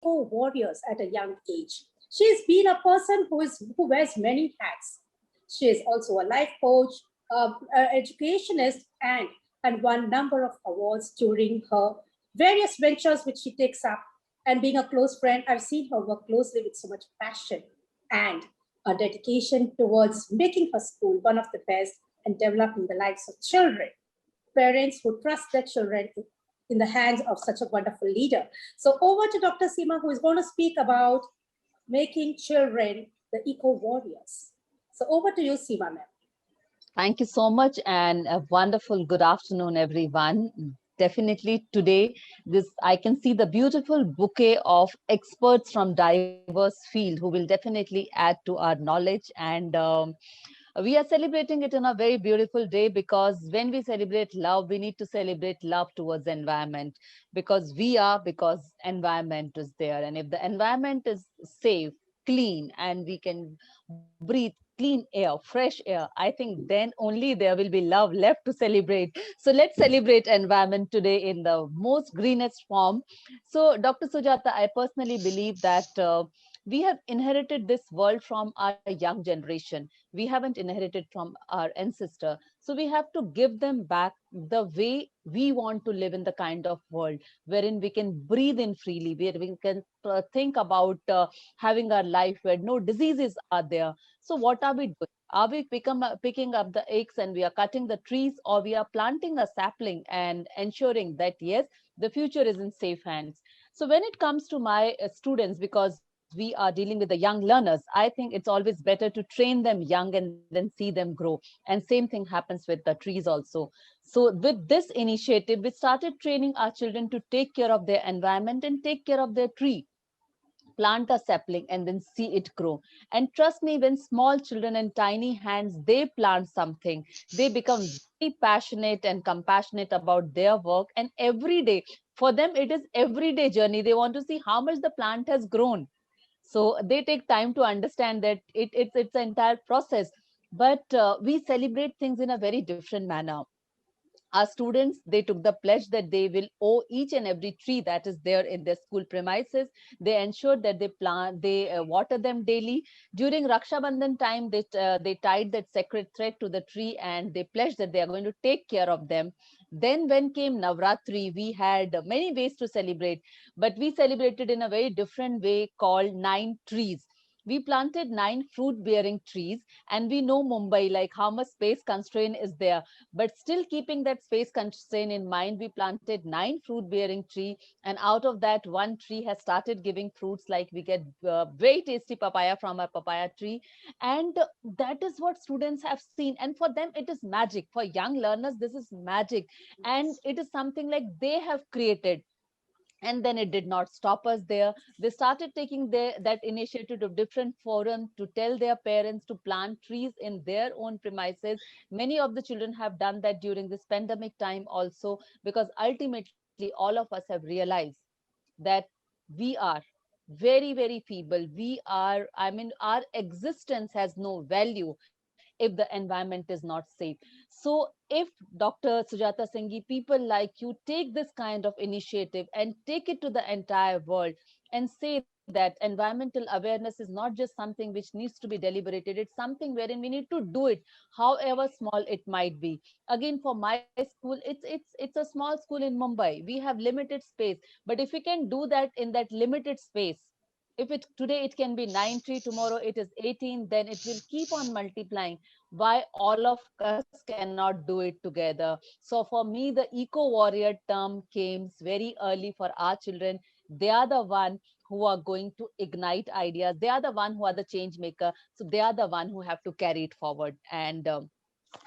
eco-warriors at a young age. She's been a person who wears many hats. She is also a life coach, educationist, and won number of awards during her various ventures which she takes up. And being a close friend, I've seen her work closely with so much passion and a dedication towards making her school one of the best and developing the lives of children, parents who trust their children in the hands of such a wonderful leader. So over to Dr. Seema, who is going to speak about making children the eco-warriors. So over to you, Seema, ma'am. Thank you so much, and a wonderful good afternoon, everyone. Definitely today, I can see the beautiful bouquet of experts from diverse field who will definitely add to our knowledge. And we are celebrating it on a very beautiful day, because when we celebrate love, we need to celebrate love towards environment, because environment is there. And if the environment is safe, clean, and we can breathe clean air, fresh air, I think then only there will be love left to celebrate. So let's celebrate environment today in the most greenest form. So Dr. Sujatha, I personally believe that we have inherited this world from our young generation. We haven't inherited from our ancestor. So we have to give them back the way we want to live in the kind of world wherein we can breathe in freely, where we can think about having our life where no diseases are there. So what are we doing? Are we picking up the eggs and we are cutting the trees, or we are planting a sapling and ensuring that, yes, the future is in safe hands? So when it comes to my students, because we are dealing with the young learners, I think it's always better to train them young and then see them grow. And same thing happens with the trees also. So with this initiative, we started training our children to take care of their environment and take care of their tree, plant a sapling and then see it grow. And trust me, when small children and tiny hands, they plant something, they become very passionate and compassionate about their work. And every day, for them, it is everyday journey. They want to see how much the plant has grown. So they take time to understand that it's an entire process. But we celebrate things in a very different manner. Our students, they took the pledge that they will owe each and every tree that is there in their school premises. They ensured that they water them daily. During Raksha Bandhan time, they tied that sacred thread to the tree and they pledged that they are going to take care of them. Then when came Navratri, we had many ways to celebrate, but we celebrated in a very different way called 9 trees. We planted 9 fruit-bearing trees, and we know Mumbai, like how much space constraint is there. But still keeping that space constraint in mind, we planted 9 fruit-bearing tree, and out of that, one tree has started giving fruits. Like we get very tasty papaya from a papaya tree, and that is what students have seen. And for them, it is magic. For young learners, this is magic, and it is something like they have created. And then it did not stop us there. They started taking that initiative to different forums to tell their parents to plant trees in their own premises. Many of the children have done that during this pandemic time also, because ultimately all of us have realized that we are very, very feeble. We are, I mean, our existence has no value if the environment is not safe. So if Dr. Sujatha Singh, people like you take this kind of initiative and take it to the entire world and say that environmental awareness is not just something which needs to be deliberated, it's something wherein we need to do it, however small it might be. Again, for my school, it's a small school in Mumbai. We have limited space, but if we can do that in that limited space, if it today it can be 90, tomorrow it is 18, then it will keep on multiplying. Why all of us cannot do it together? So for me, the eco warrior term came very early for our children. They are the one who are going to ignite ideas. They are the one who are the change maker. So they are the one who have to carry it forward. And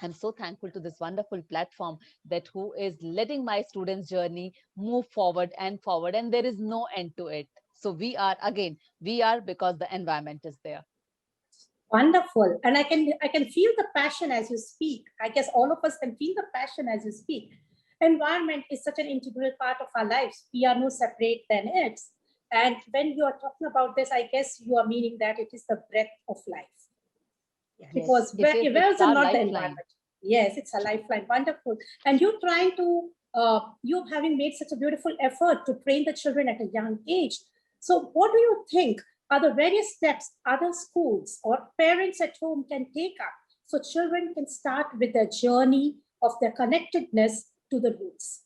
I'm so thankful to this wonderful platform that who is letting my students' journey move forward and forward, and there is no end to it. So we are because the environment is there. Wonderful. And I can feel the passion as you speak. I guess all of us can feel the passion as you speak. Environment is such an integral part of our lives. We are no separate than it. And when you are talking about this, I guess you are meaning that it is the breath of life. Yes, Because it is. wells It's are our not the lifeline. environment. Yes, it's a lifeline. Wonderful. And you're trying to, you having made such a beautiful effort to train the children at a young age. So what do you think are the various steps other schools or parents at home can take up so children can start with their journey of their connectedness to the roots?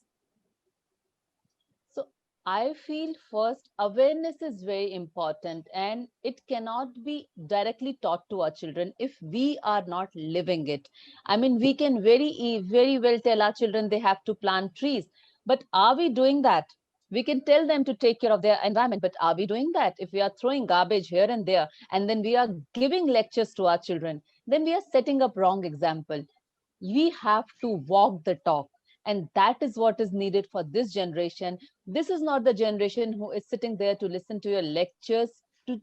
So I feel first awareness is very important, and it cannot be directly taught to our children if we are not living it. I mean, we can very well tell our children they have to plant trees, but are we doing that? We can tell them to take care of their environment, but are we doing that? If we are throwing garbage here and there, and then we are giving lectures to our children, then we are setting up wrong example. We have to walk the talk, and that is what is needed for this generation. This is not the generation who is sitting there to listen to your lectures to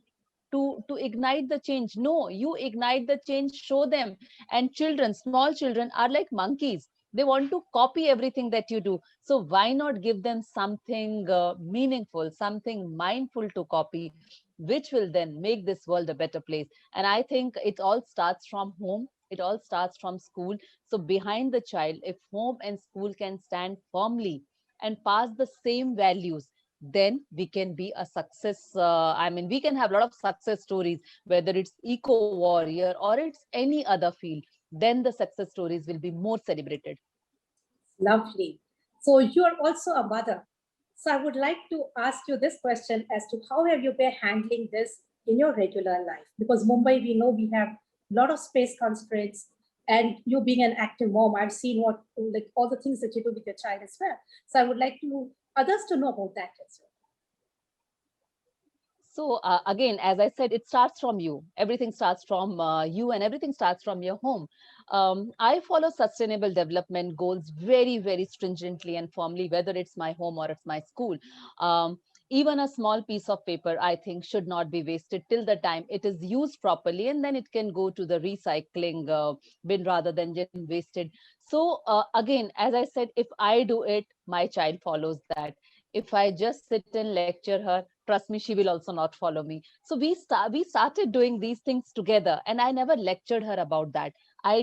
to ignite the change. No, you ignite the change, show them. And children, small children are like monkeys. They want to copy everything that you do. So why not give them something meaningful, something mindful to copy, which will then make this world a better place. And I think it all starts from home, it all starts from school. So behind the child, if home and school can stand firmly and pass the same values, then we can be a success. I mean, we can have a lot of success stories, whether it's eco warrior or it's any other field. Then the success stories will be more celebrated. Lovely. So you're also a mother. So I would like to ask you this question as to how have you been handling this in your regular life? Because Mumbai, we know we have a lot of space constraints, and you being an active mom, I've seen what like all the things that you do with your child as well. So I would like to others to know about that as well. So again, as I said, it starts from you. Everything starts from you, and everything starts from your home. I follow sustainable development goals very stringently and firmly, whether it's my home or it's my school. Um, Even a small piece of paper, I think, should not be wasted till the time it is used properly, and then it can go to the recycling bin rather than just wasted. So again, as I said, if I do it, my child follows that. If I just sit and lecture her, trust me, she will also not follow me. So we started doing these things together, and I never lectured her about that. I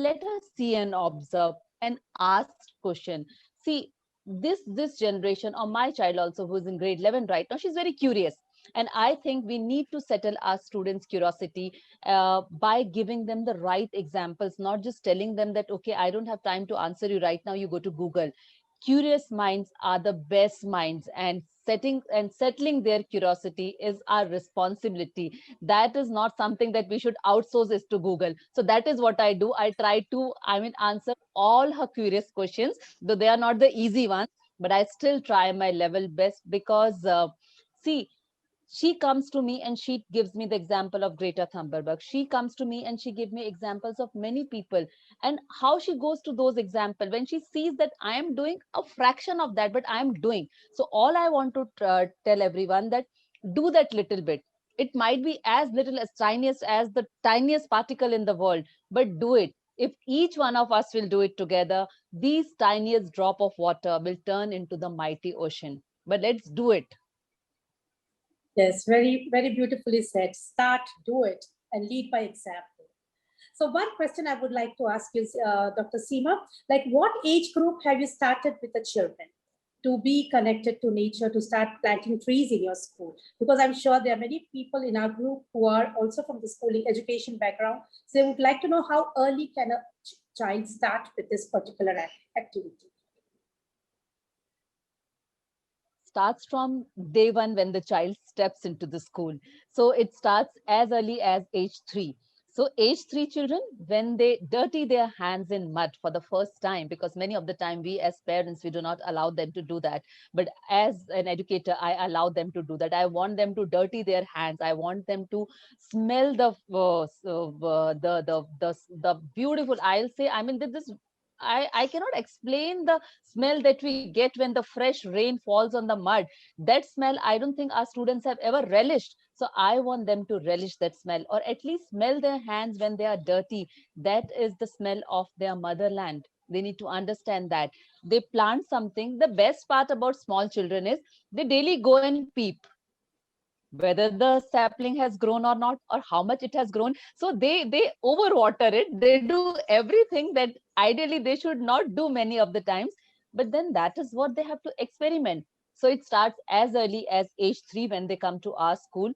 let her see and observe and ask question. See, this generation, or my child also, who is in grade 11 right now, she's very curious. And I think we need to settle our students curiosity by giving them the right examples, not just telling them that, okay, I don't have time to answer you right now, you go to Google. Curious minds are the best minds, and setting and settling their curiosity is our responsibility. That is not something that we should outsource this to Google. So that is what I do. I try to, I mean, answer all her curious questions, though they are not the easy ones, but I still try my level best. Because see, she comes to me and she gives me the example of Greta Thunberg. She comes to me and she gives me examples of many people, and how she goes to those examples when she sees that I am doing a fraction of that, but I am doing. So all I want to tell everyone that do that little bit. It might be as little as tiniest as the tiniest particle in the world, but do it. If each one of us will do it together, these tiniest drop of water will turn into the mighty ocean. But let's do it. Yes, very beautifully said. Start, do it, and lead by example. So one question I would like to ask you, Dr. Seema, like what age group have you started with the children to be connected to nature, to start planting trees in your school? Because I'm sure there are many people in our group who are also from the schooling education background. So they would like to know how early can a child start with this particular activity? Starts from day one when the child steps into the school. So it starts as early as age 3. So age 3 children, when they dirty their hands in mud for the first time, because many of the time we as parents, we do not allow them to do that. But as an educator, I allow them to do that. I want them to dirty their hands. I want them to smell the beautiful, I'll say, I mean, this I cannot explain the smell that we get when the fresh rain falls on the mud. That smell, I don't think our students have ever relished. So I want them to relish that smell, or at least smell their hands when they are dirty. That is the smell of their motherland. They need to understand that. They plant something. The best part about small children is they daily go and peep whether the sapling has grown or not, or how much it has grown. So they overwater it, they do everything that ideally they should not do many of the times, but then that is what they have to experiment. So it starts as early as age 3 when they come to our school.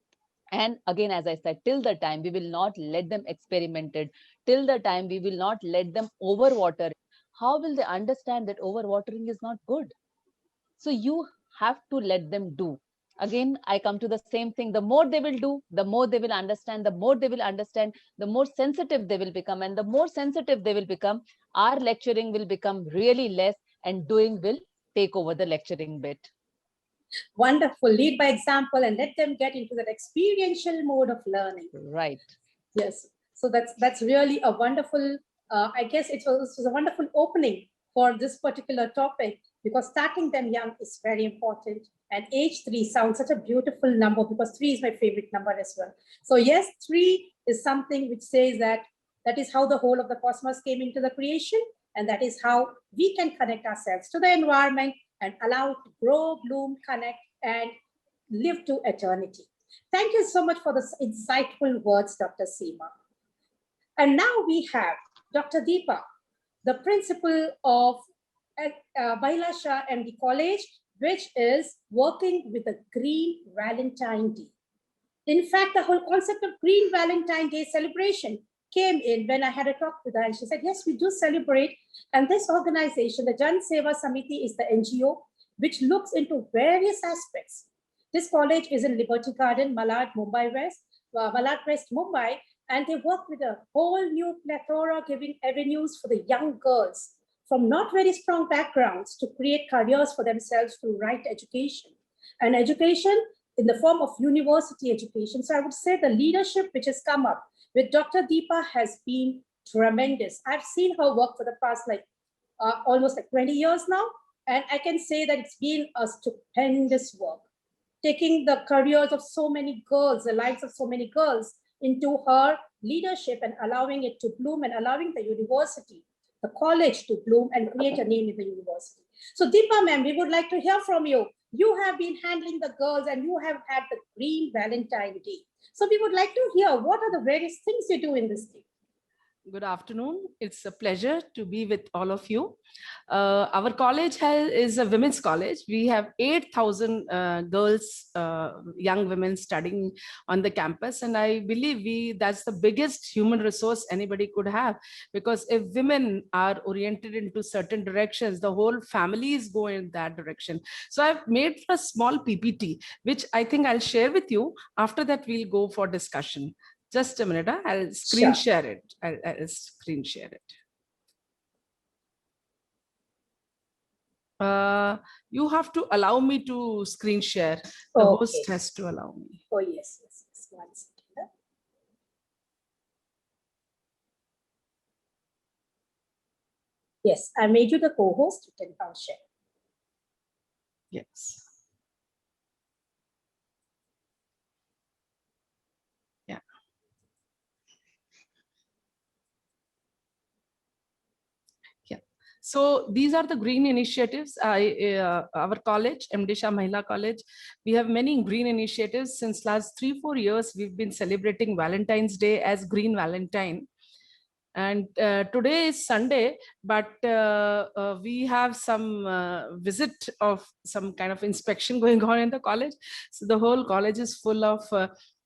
And again, as I said, till the time we will not let them experiment it, till the time we will not let them overwater, how will they understand that overwatering is not good? So you have to let them do. Again, I come to the same thing. The more they will do, the more they will understand, the more they will understand, the more sensitive they will become. And the more sensitive they will become, our lecturing will become really less and doing will take over the lecturing bit. Wonderful. Lead by example and let them get into that experiential mode of learning. Right. Yes. So that's really a wonderful, I guess it was a wonderful opening for this particular topic, because starting them young is very important. And age 3 sounds such a beautiful number, because 3 is my favorite number as well. So yes, 3 is something which says that that is how the whole of the cosmos came into the creation. And that is how we can connect ourselves to the environment and allow it to grow, bloom, connect, and live to eternity. Thank you so much for the insightful words, Dr. Seema. And now we have Dr. Deepa, the principal of Bailasha MD College, which is working with the Green Valentine Day. In fact, the whole concept of Green Valentine Day celebration came in when I had a talk with her, and she said, yes, we do celebrate. And this organization, the Jan Seva Samiti, is the NGO which looks into various aspects. This college is in Liberty Garden, Malad, Mumbai West, Malad West, Mumbai, and they work with a whole new plethora, giving avenues for the young girls from not very strong backgrounds to create careers for themselves through right education. And education in the form of university education. So I would say the leadership which has come up with Dr. Deepa has been tremendous. I've seen her work for the past almost 20 years now. And I can say that it's been a stupendous work, taking the careers of so many girls, the lives of so many girls into her leadership and allowing it to bloom and allowing the university, the college to bloom and create a name in the university. So Deepa ma'am, we would like to hear from you. You have been handling the girls and you have had the Green Valentine Day. So we would like to hear what are the various things you do in this day. Good afternoon. It's a pleasure to be with all of you. Our college is a women's college. We have 8,000 girls, young women studying on the campus. And I believe that's the biggest human resource anybody could have, because if women are oriented into certain directions, the whole families go in that direction. So I've made a small PPT, which I think I'll share with you. After that, we'll go for discussion. Just a minute, I'll screen share it. I'll screen share it. You have to allow me to screen share. The host has to allow me. Oh, yes. 1 second. Yes, I made you the co-host. You can now share. Yes. So these are the green initiatives. Our college, MD Shah Mahila College, we have many green initiatives. Since last 3-4 years, we've been celebrating Valentine's Day as Green Valentine. And today is Sunday, but we have some visit of some kind of inspection going on in the college. So the whole college is full of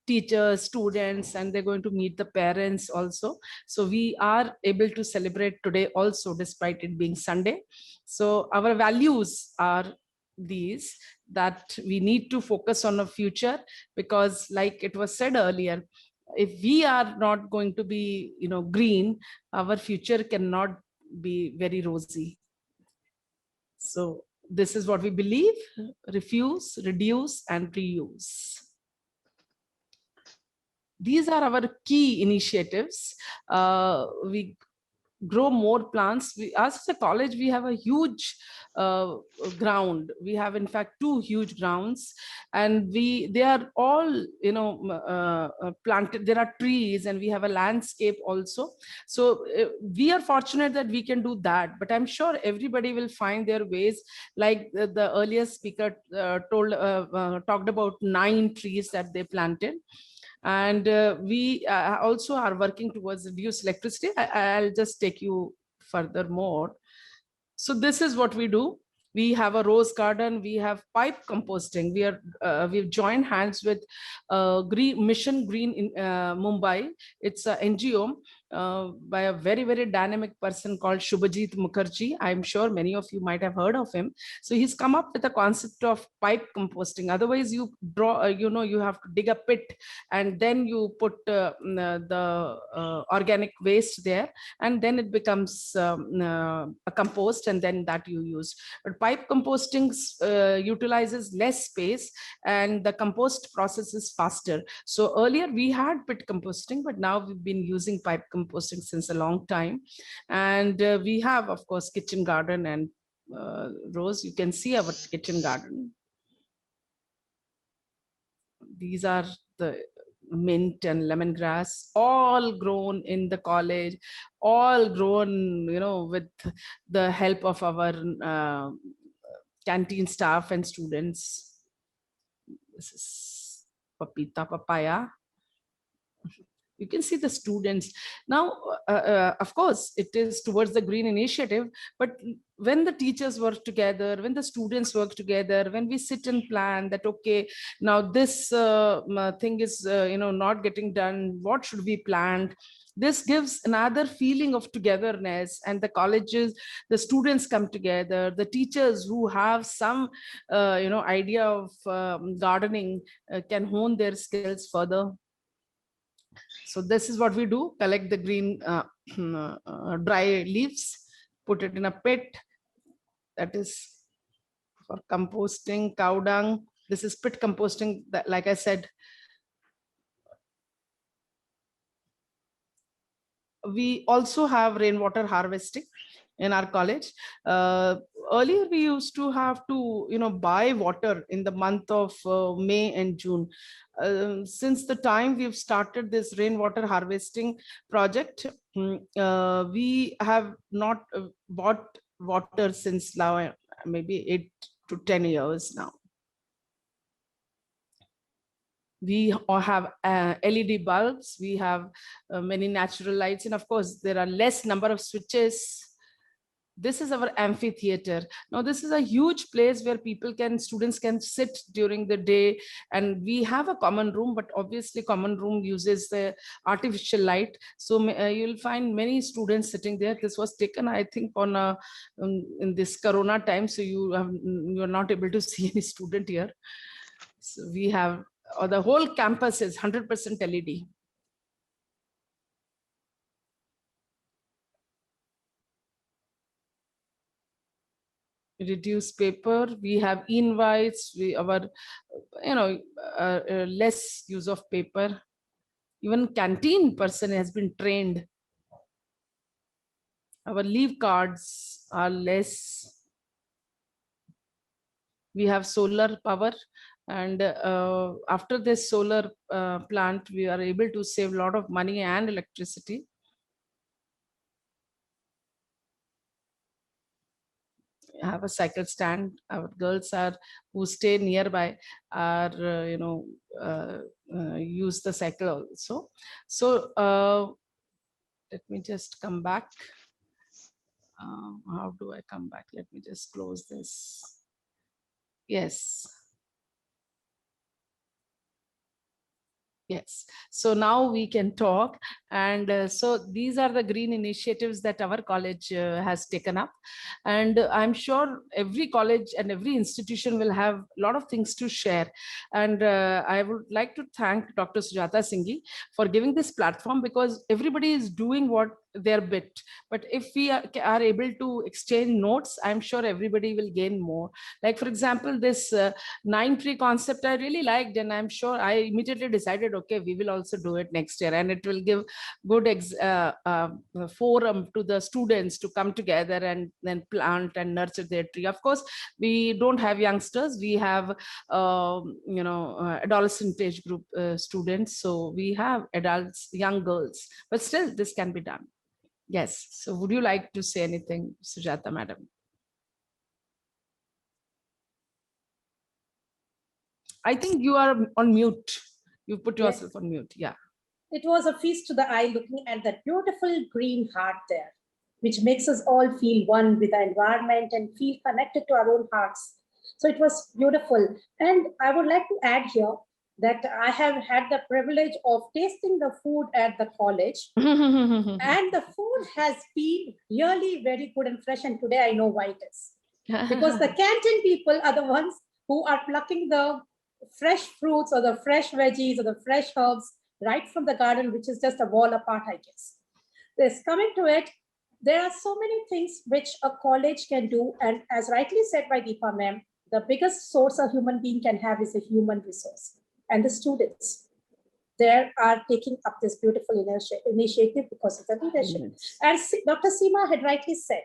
teachers, students, and they're going to meet the parents also. So we are able to celebrate today also, despite it being Sunday. So our values are these, that we need to focus on a future, because like it was said earlier, if we are not going to be, green, our future cannot be very rosy. So this is what we believe: refuse, reduce, and reuse. These are our key initiatives. We grow more plants. As a college, we have a huge ground. We have, in fact, 2 huge grounds, and they are all, planted. There are trees, and we have a landscape also. So we are fortunate that we can do that. But I'm sure everybody will find their ways. Like the earlier speaker talked about 9 trees that they planted. And we also are working towards reduced electricity. I'll just take you further more. So this is what we do. We have a rose garden. We have pipe composting. We've joined hands with Mission Green in Mumbai. It's an NGO by a very, very dynamic person called Shubhajit Mukherjee. I'm sure many of you might have heard of him. So he's come up with a concept of pipe composting. Otherwise, you draw, you have to dig a pit and then you put the organic waste there, and then it becomes a compost, and then that you use. But pipe composting utilizes less space and the compost process is faster. So earlier we had pit composting, but now we've been using pipe composting since a long time. And we have, of course, kitchen garden. And Rose, you can see our kitchen garden. These are the mint and lemongrass, all grown in the college, all grown, with the help of our canteen staff and students. This is papaya. You can see the students. Now, of course, it is towards the green initiative, but when the teachers work together, when the students work together, when we sit and plan that, okay, now this thing is, not getting done, what should we plan? This gives another feeling of togetherness, and the colleges, the students come together, the teachers who have some, idea of gardening can hone their skills further. So this is what we do: collect the green dry leaves, put it in a pit. That is for composting. Cow dung. This is pit composting. That, like I said, we also have rainwater harvesting in our college. Earlier we used to have to buy water in the month of May and June. Since the time we've started this rainwater harvesting project, we have not bought water since now maybe 8 to 10 years now. We have LED bulbs, we have many natural lights, and of course there are less number of switches. This is our amphitheater. Now this is a huge place where students can sit during the day, and we have a common room, but obviously common room uses the artificial light. So you'll find many students sitting there. This was taken, I think, on in this Corona time, so you're not able to see any student here. So we have, the whole campus is 100% LED. Reduce paper. We have invites. Less use of paper. Even canteen person has been trained. Our leave cards are less. We have solar power, and after this solar plant, we are able to save a lot of money and electricity. Have a cycle stand. Our girls who stay nearby are use the cycle also. So let me just come back. How do I come back? Let me just close this. Yes. Yes, so now we can talk. And so these are the green initiatives that our college has taken up. And I'm sure every college and every institution will have a lot of things to share. And I would like to thank Dr. Sujatha Singh for giving this platform, because everybody is doing what their bit. But if we are able to exchange notes, I'm sure everybody will gain more. Like, for example, this 9-tree concept I really liked, and I'm sure I immediately decided, okay, we will also do it next year, and it will give good forum to the students to come together and then plant and nurture their tree. Of course, we don't have youngsters, we have adolescent age group students, so we have adults, young girls, but still this can be done. Yes, so would you like to say anything, Sujatha madam? I think you are on mute. You put yourself on mute. Yeah. It was a feast to the eye looking at that beautiful green heart there. which makes us all feel one with the environment and feel connected to our own hearts. So it was beautiful. And I would like to add here that I have had the privilege of tasting the food at the college. And the food has been really very good and fresh. And today I know why it is. Because the canteen people are the ones who are plucking the fresh fruits or the fresh veggies or the fresh herbs right from the garden, which is just a wall apart, I guess. This coming to it, there are so many things which a college can do. And as rightly said by Deepa ma'am, the biggest source a human being can have is a human resource. And the students, they are taking up this beautiful initiative because of the leadership. And Dr. Seema had rightly said,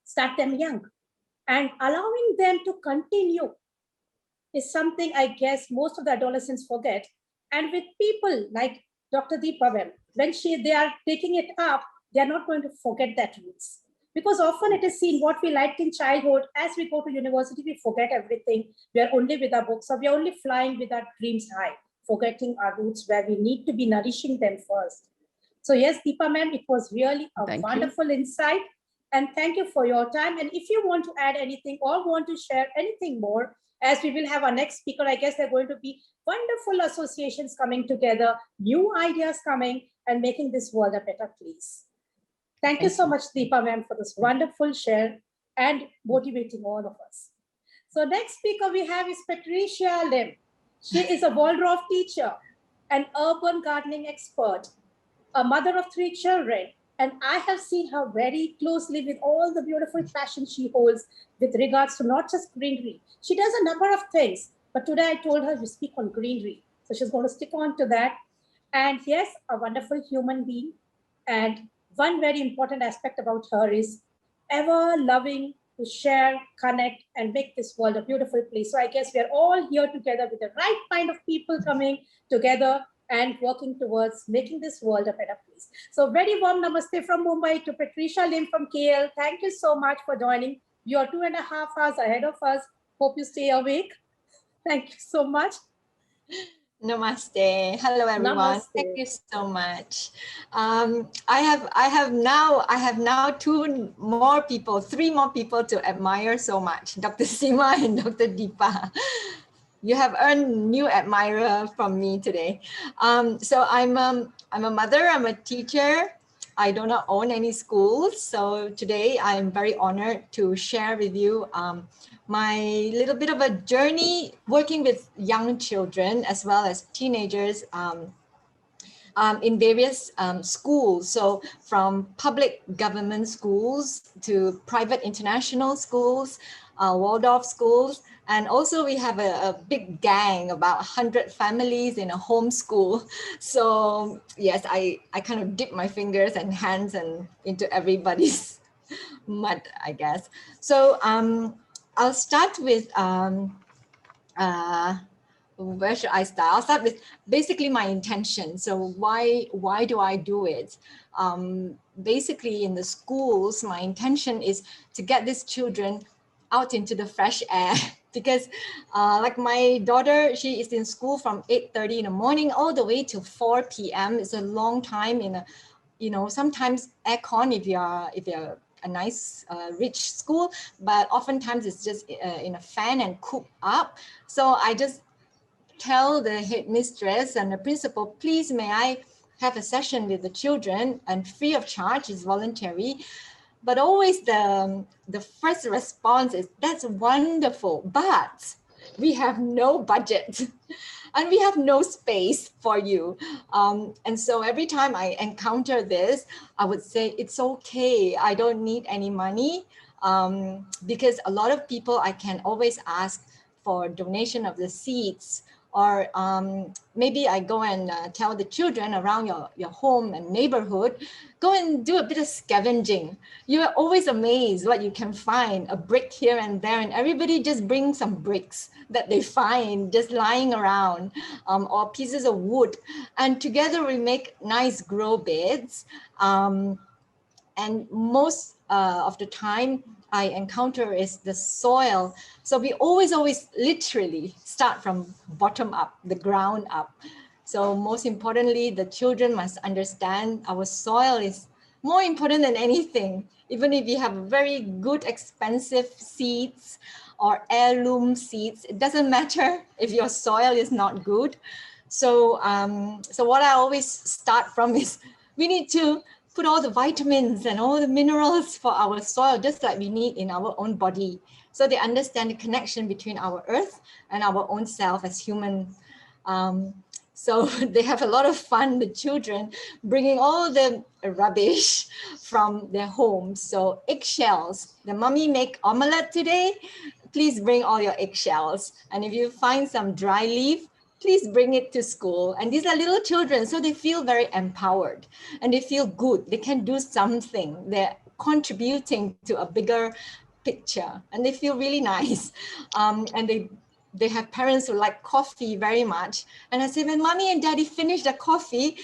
start them young. And allowing them to continue is something I guess most of the adolescents forget. And with people like Dr. Deepa ma'am, when they are taking it up, they are not going to forget that roots. Because often it is seen what we liked in childhood, as we go to university, we forget everything. We are only with our books, or we are only flying with our dreams high, forgetting our roots where we need to be nourishing them first. So yes, Deepa ma'am, it was really a wonderful insight. And thank you for your time. And if you want to add anything or want to share anything more, as we will have our next speaker, I guess there are going to be wonderful associations coming together, new ideas coming and making this world a better place. Thank you so much, Deepa ma'am, for this wonderful share and motivating all of us. So next speaker we have is Patricia Lim. She is a Waldorf teacher, an urban gardening expert, a mother of 3 children, and I have seen her very closely with all the beautiful passion she holds with regards to not just greenery. She does a number of things, but today I told her to speak on greenery. So she's going to stick on to that. And yes, a wonderful human being. And one very important aspect about her is ever loving to share, connect, and make this world a beautiful place. So I guess we are all here together with the right kind of people coming together and working towards making this world a better place. So very warm namaste from Mumbai to Patricia Lim from KL. Thank you so much for joining. You are 2.5 hours ahead of us. Hope you stay awake. Thank you so much. Namaste. Hello, everyone. Namaste. Thank you so much. I have now 3 more people to admire so much. Dr. Seema and Dr. Deepa. You have earned new admirer from me today. So I'm a mother. I'm a teacher. I do not own any schools. So today I'm very honored to share with you my little bit of a journey working with young children as well as teenagers in various schools. So from public government schools to private international schools, Waldorf schools, and also we have a big gang, about 100 families in a home school. So yes, I kind of dip my fingers and hands into everybody's mud, I guess. So I'll start with, where should I start? I'll start with basically my intention. So why do I do it? Basically in the schools, my intention is to get these children out into the fresh air because like my daughter, she is in school from 8:30 in the morning all the way to 4 p.m. It's a long time in a, sometimes aircon if you're a nice rich school, but oftentimes it's just in a fan and cooped up. So I just tell the headmistress and the principal, please may I have a session with the children, and free of charge, is voluntary. But always the first response is, that's wonderful, but we have no budget and we have no space for you. And so every time I encounter this, I would say, it's okay, I don't need any money, because a lot of people, I can always ask for donation of the seeds, or maybe I go and tell the children around your home and neighborhood, go and do a bit of scavenging. You are always amazed what you can find, a brick here and there, and everybody just brings some bricks that they find just lying around, or pieces of wood. And together we make nice grow beds. And most of the time I encounter is the soil. So we always literally start from bottom up, the ground up. So most importantly, the children must understand our soil is more important than anything. Even if you have very good, expensive seeds or heirloom seeds, it doesn't matter if your soil is not good. So, so what I always start from is we need to put all the vitamins and all the minerals for our soil, just like we need in our own body. So they understand the connection between our earth and our own self as human. So they have a lot of fun, the children, bringing all the rubbish from their homes. So eggshells, the mommy make omelette today, please bring all your eggshells. And if you find some dry leaf, please bring it to school. And these are little children, so they feel very empowered and they feel good. They can do something. They're contributing to a bigger picture and they feel really nice. And they have parents who like coffee very much. And I say, when mommy and daddy finish the coffee,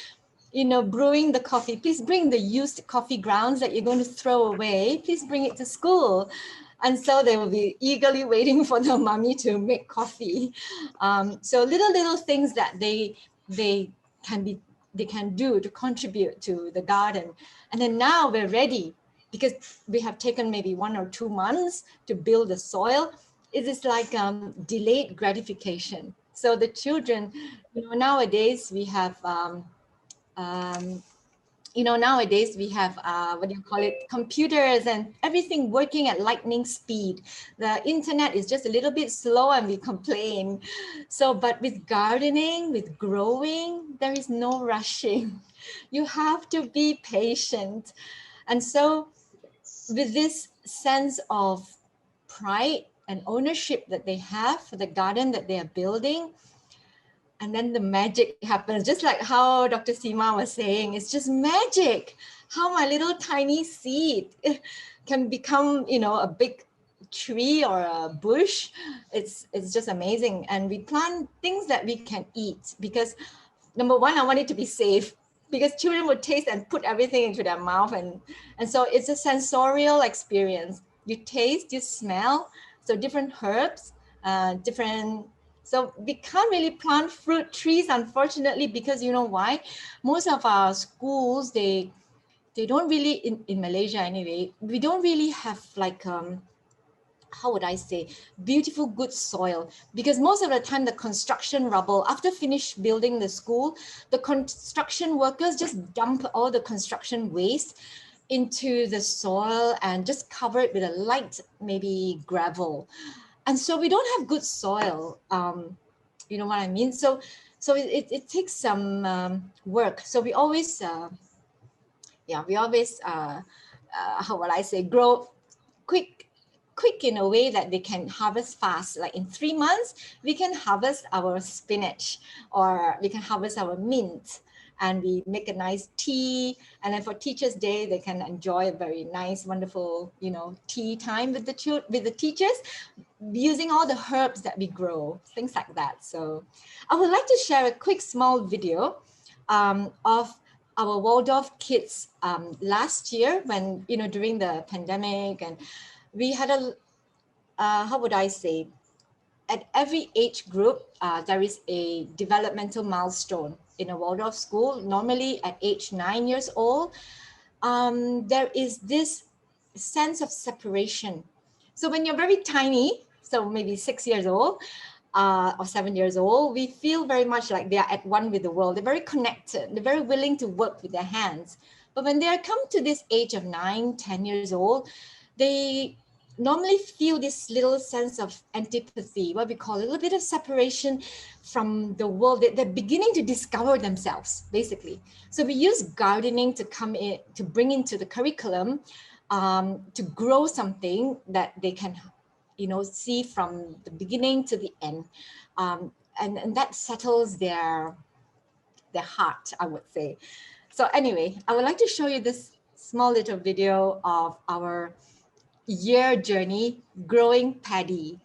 brewing the coffee, please bring the used coffee grounds that you're going to throw away. Please bring it to school. And so they will be eagerly waiting for the mommy to make coffee. So little things that they can do to contribute to the garden. And then now we're ready because we have taken maybe 1 or 2 months to build the soil. It is like delayed gratification. So the children, nowadays we have nowadays we have, computers and everything working at lightning speed. The internet is just a little bit slow and we complain. So, but with gardening, with growing, there is no rushing. You have to be patient. And so with this sense of pride and ownership that they have for the garden that they are building, and then the magic happens, just like how Dr. Seema was saying, it's just magic. How my little tiny seed can become, a big tree or a bush. It's just amazing. And we plant things that we can eat because number one, I want it to be safe because children would taste and put everything into their mouth. And so it's a sensorial experience. You taste, you smell, so different herbs, so we can't really plant fruit trees, unfortunately, because you know why? Most of our schools, they don't really, in Malaysia anyway, we don't really have like, how would I say, beautiful, good soil. Because most of the time, the construction rubble, after finish building the school, the construction workers just dump all the construction waste into the soil and just cover it with a light, maybe gravel. And so we don't have good soil, you know what I mean? So it takes some work. So we always, how would I say, grow quick in a way that they can harvest fast. Like in 3 months, we can harvest our spinach or we can harvest our mint. And we make a nice tea. And then for Teachers' Day, they can enjoy a very nice, wonderful, tea time with the teachers, using all the herbs that we grow, things like that. So I would like to share a quick small video of our Waldorf kids last year when, during the pandemic, and we had how would I say, at every age group, there is a developmental milestone in a Waldorf school. Normally at age 9 years old, there is this sense of separation. So when you're very tiny, so maybe 6 years old or 7 years old, we feel very much like they are at one with the world. They're very connected. They're very willing to work with their hands. But when they come to this age of 9, 10 years old, they normally feel this little sense of antipathy, what we call a little bit of separation from the world. They're beginning to discover themselves, basically. So we use gardening to come in, to bring into the curriculum, to grow something that they can, see from the beginning to the end. And that settles their heart, I would say. So anyway, I would like to show you this small little video of our year journey growing paddy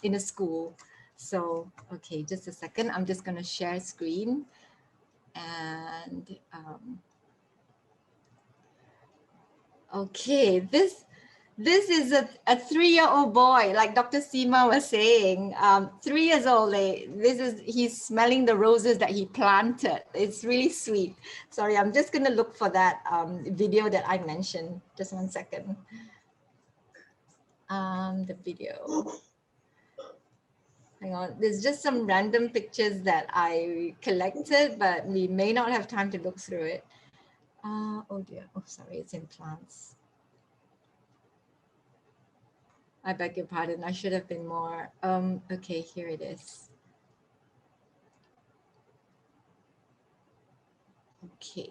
in a school. So, okay, just a second. I'm just going to share screen. And okay, this This is a 3-year-old boy, like Dr. Seema was saying, 3 years old. He's smelling the roses that he planted. It's really sweet. Sorry, I'm just gonna look for that video that I mentioned. Just 1 second. The video. Hang on, there's just some random pictures that I collected, but we may not have time to look through it. Oh dear, oh sorry, it's in plants. I beg your pardon, I should have been more. Okay, here it is. Okay.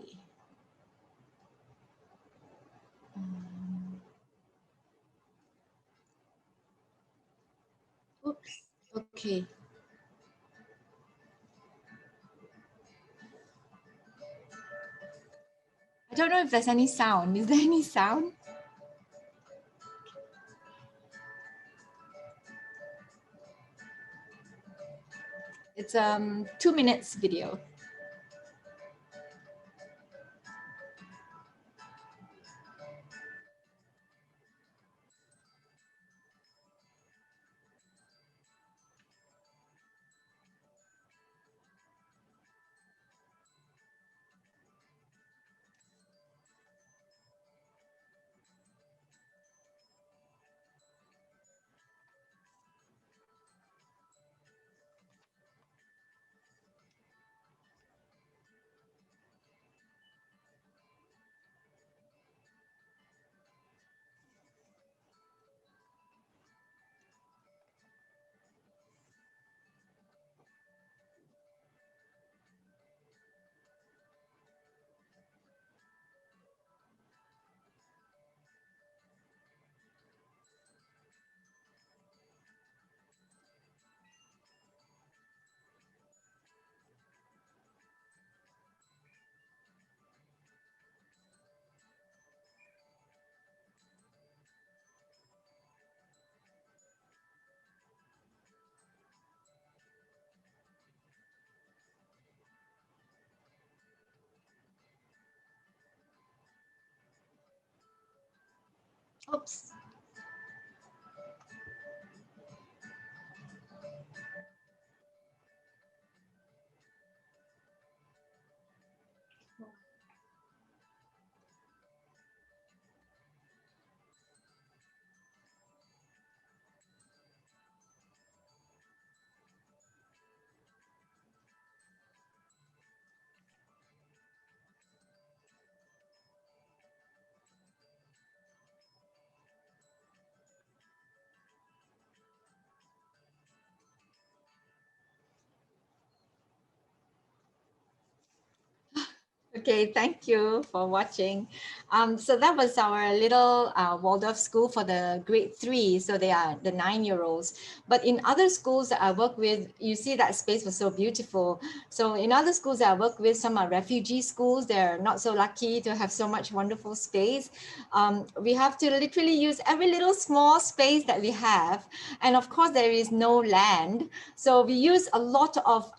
Oops, okay. I don't know if there's any sound. Is there any sound? It's 2 minutes video. Oops. Okay, thank you for watching. So that was our little Waldorf school for the grade 3. So they are the 9-year-olds. But in other schools that I work with, you see that space was so beautiful. So in other schools that I work with, some are refugee schools. They're not so lucky to have so much wonderful space. We have to literally use every little small space that we have. And of course, there is no land. So we use a lot of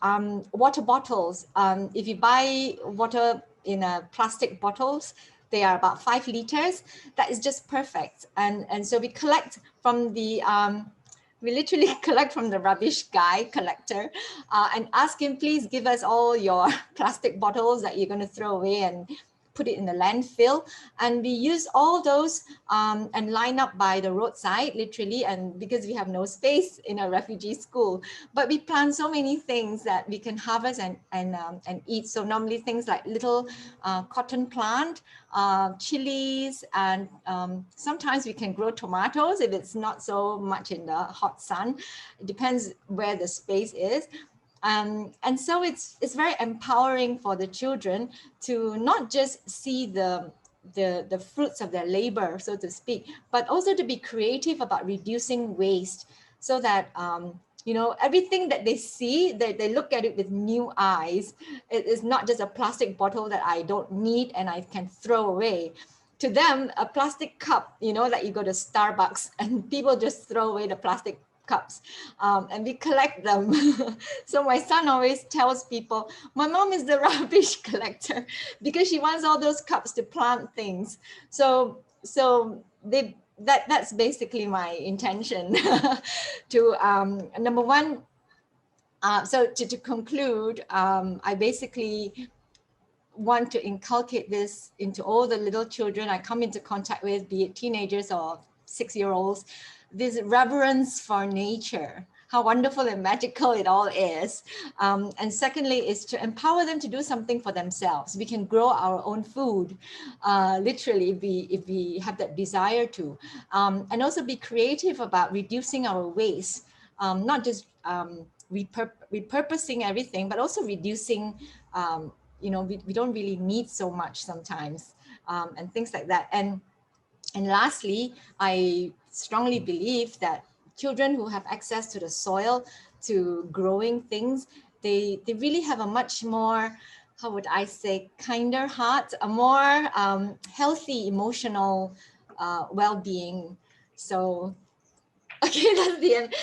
water bottles. If you buy water in plastic bottles, they are about 5 liters. That is just perfect. And so we collect from the we literally collect from the rubbish guy collector and ask him, please give us all your plastic bottles that you're going to throw away and put it in the landfill. And we use all those and line up by the roadside, literally, and because we have no space in a refugee school. But we plant so many things that we can harvest and eat. So normally things like little cotton plant, chilies, and sometimes we can grow tomatoes if it's not so much in the hot sun. It depends where the space is. And so it's very empowering for the children to not just see the fruits of their labor, so to speak, but also to be creative about reducing waste, so that you know, everything that they see, they look at it with new eyes. It is not just a plastic bottle that I don't need and I can throw away. To them, a plastic cup, you know, that you go to Starbucks and people just throw away the plastic cups, and we collect them. So my son always tells people, my mom is the rubbish collector, because she wants all those cups to plant things. So that's basically my intention to number one. So to conclude, I basically want to inculcate this into all the little children I come into contact with, be it teenagers or 6-year-olds, this reverence for nature, how wonderful and magical it all is. And secondly, is to empower them to do something for themselves. We can grow our own food, literally, if we have that desire to. And also be creative about reducing our waste, not just repurposing everything, but also reducing, we don't really need so much sometimes, and things like that. And lastly, I strongly believe that children who have access to the soil, to growing things, they really have a much more, how would I say, kinder heart, a more healthy emotional well-being. So, okay, that's the end.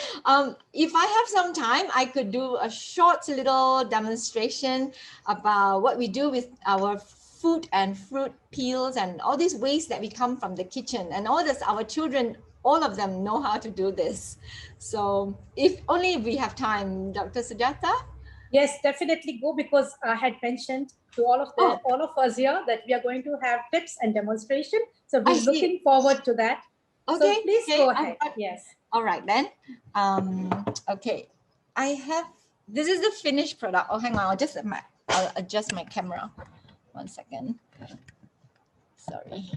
If I have some time, I could do a short little demonstration about what we do with our food and fruit peels and all these waste that we come from the kitchen, and all this, our children, all of them know how to do this. So if only we have time, Dr. Sujatha? Yes, definitely go, because I had mentioned to all of us here that we are going to have tips and demonstration. So we're looking forward to that. Okay, so please go ahead. Yes. All right then. Okay, I have, this is the finished product. Oh, hang on, I'll adjust my camera. 1 second. Sorry.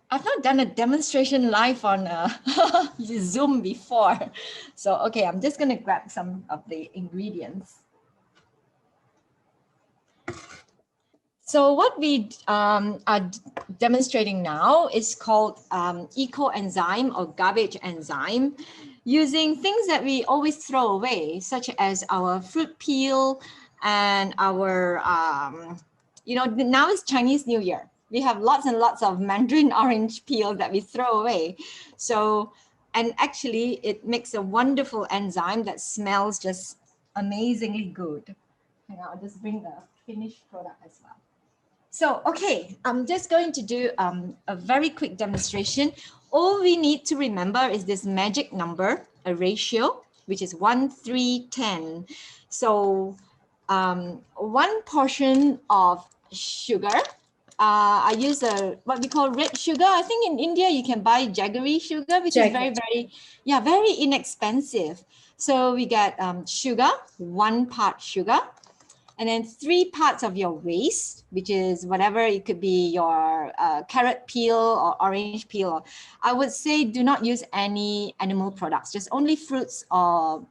I've not done a demonstration live on Zoom before. So, okay, I'm just going to grab some of the ingredients. So what we are demonstrating now is called eco-enzyme or garbage enzyme, using things that we always throw away, such as our fruit peel and our, now it's Chinese New Year. We have lots and lots of mandarin orange peel that we throw away. So, and actually it makes a wonderful enzyme that smells just amazingly good. Hang on, I'll just bring the finished product as well. So, okay, I'm just going to do a very quick demonstration. All we need to remember is this magic number, a ratio, which is 1, 3, 10. So 1 portion of sugar. I use what we call red sugar. I think in India you can buy jaggery sugar, which is very inexpensive. So we get sugar, 1 part sugar, and then 3 parts of your waste, which is whatever, it could be your carrot peel or orange peel. I would say do not use any animal products, just only fruits or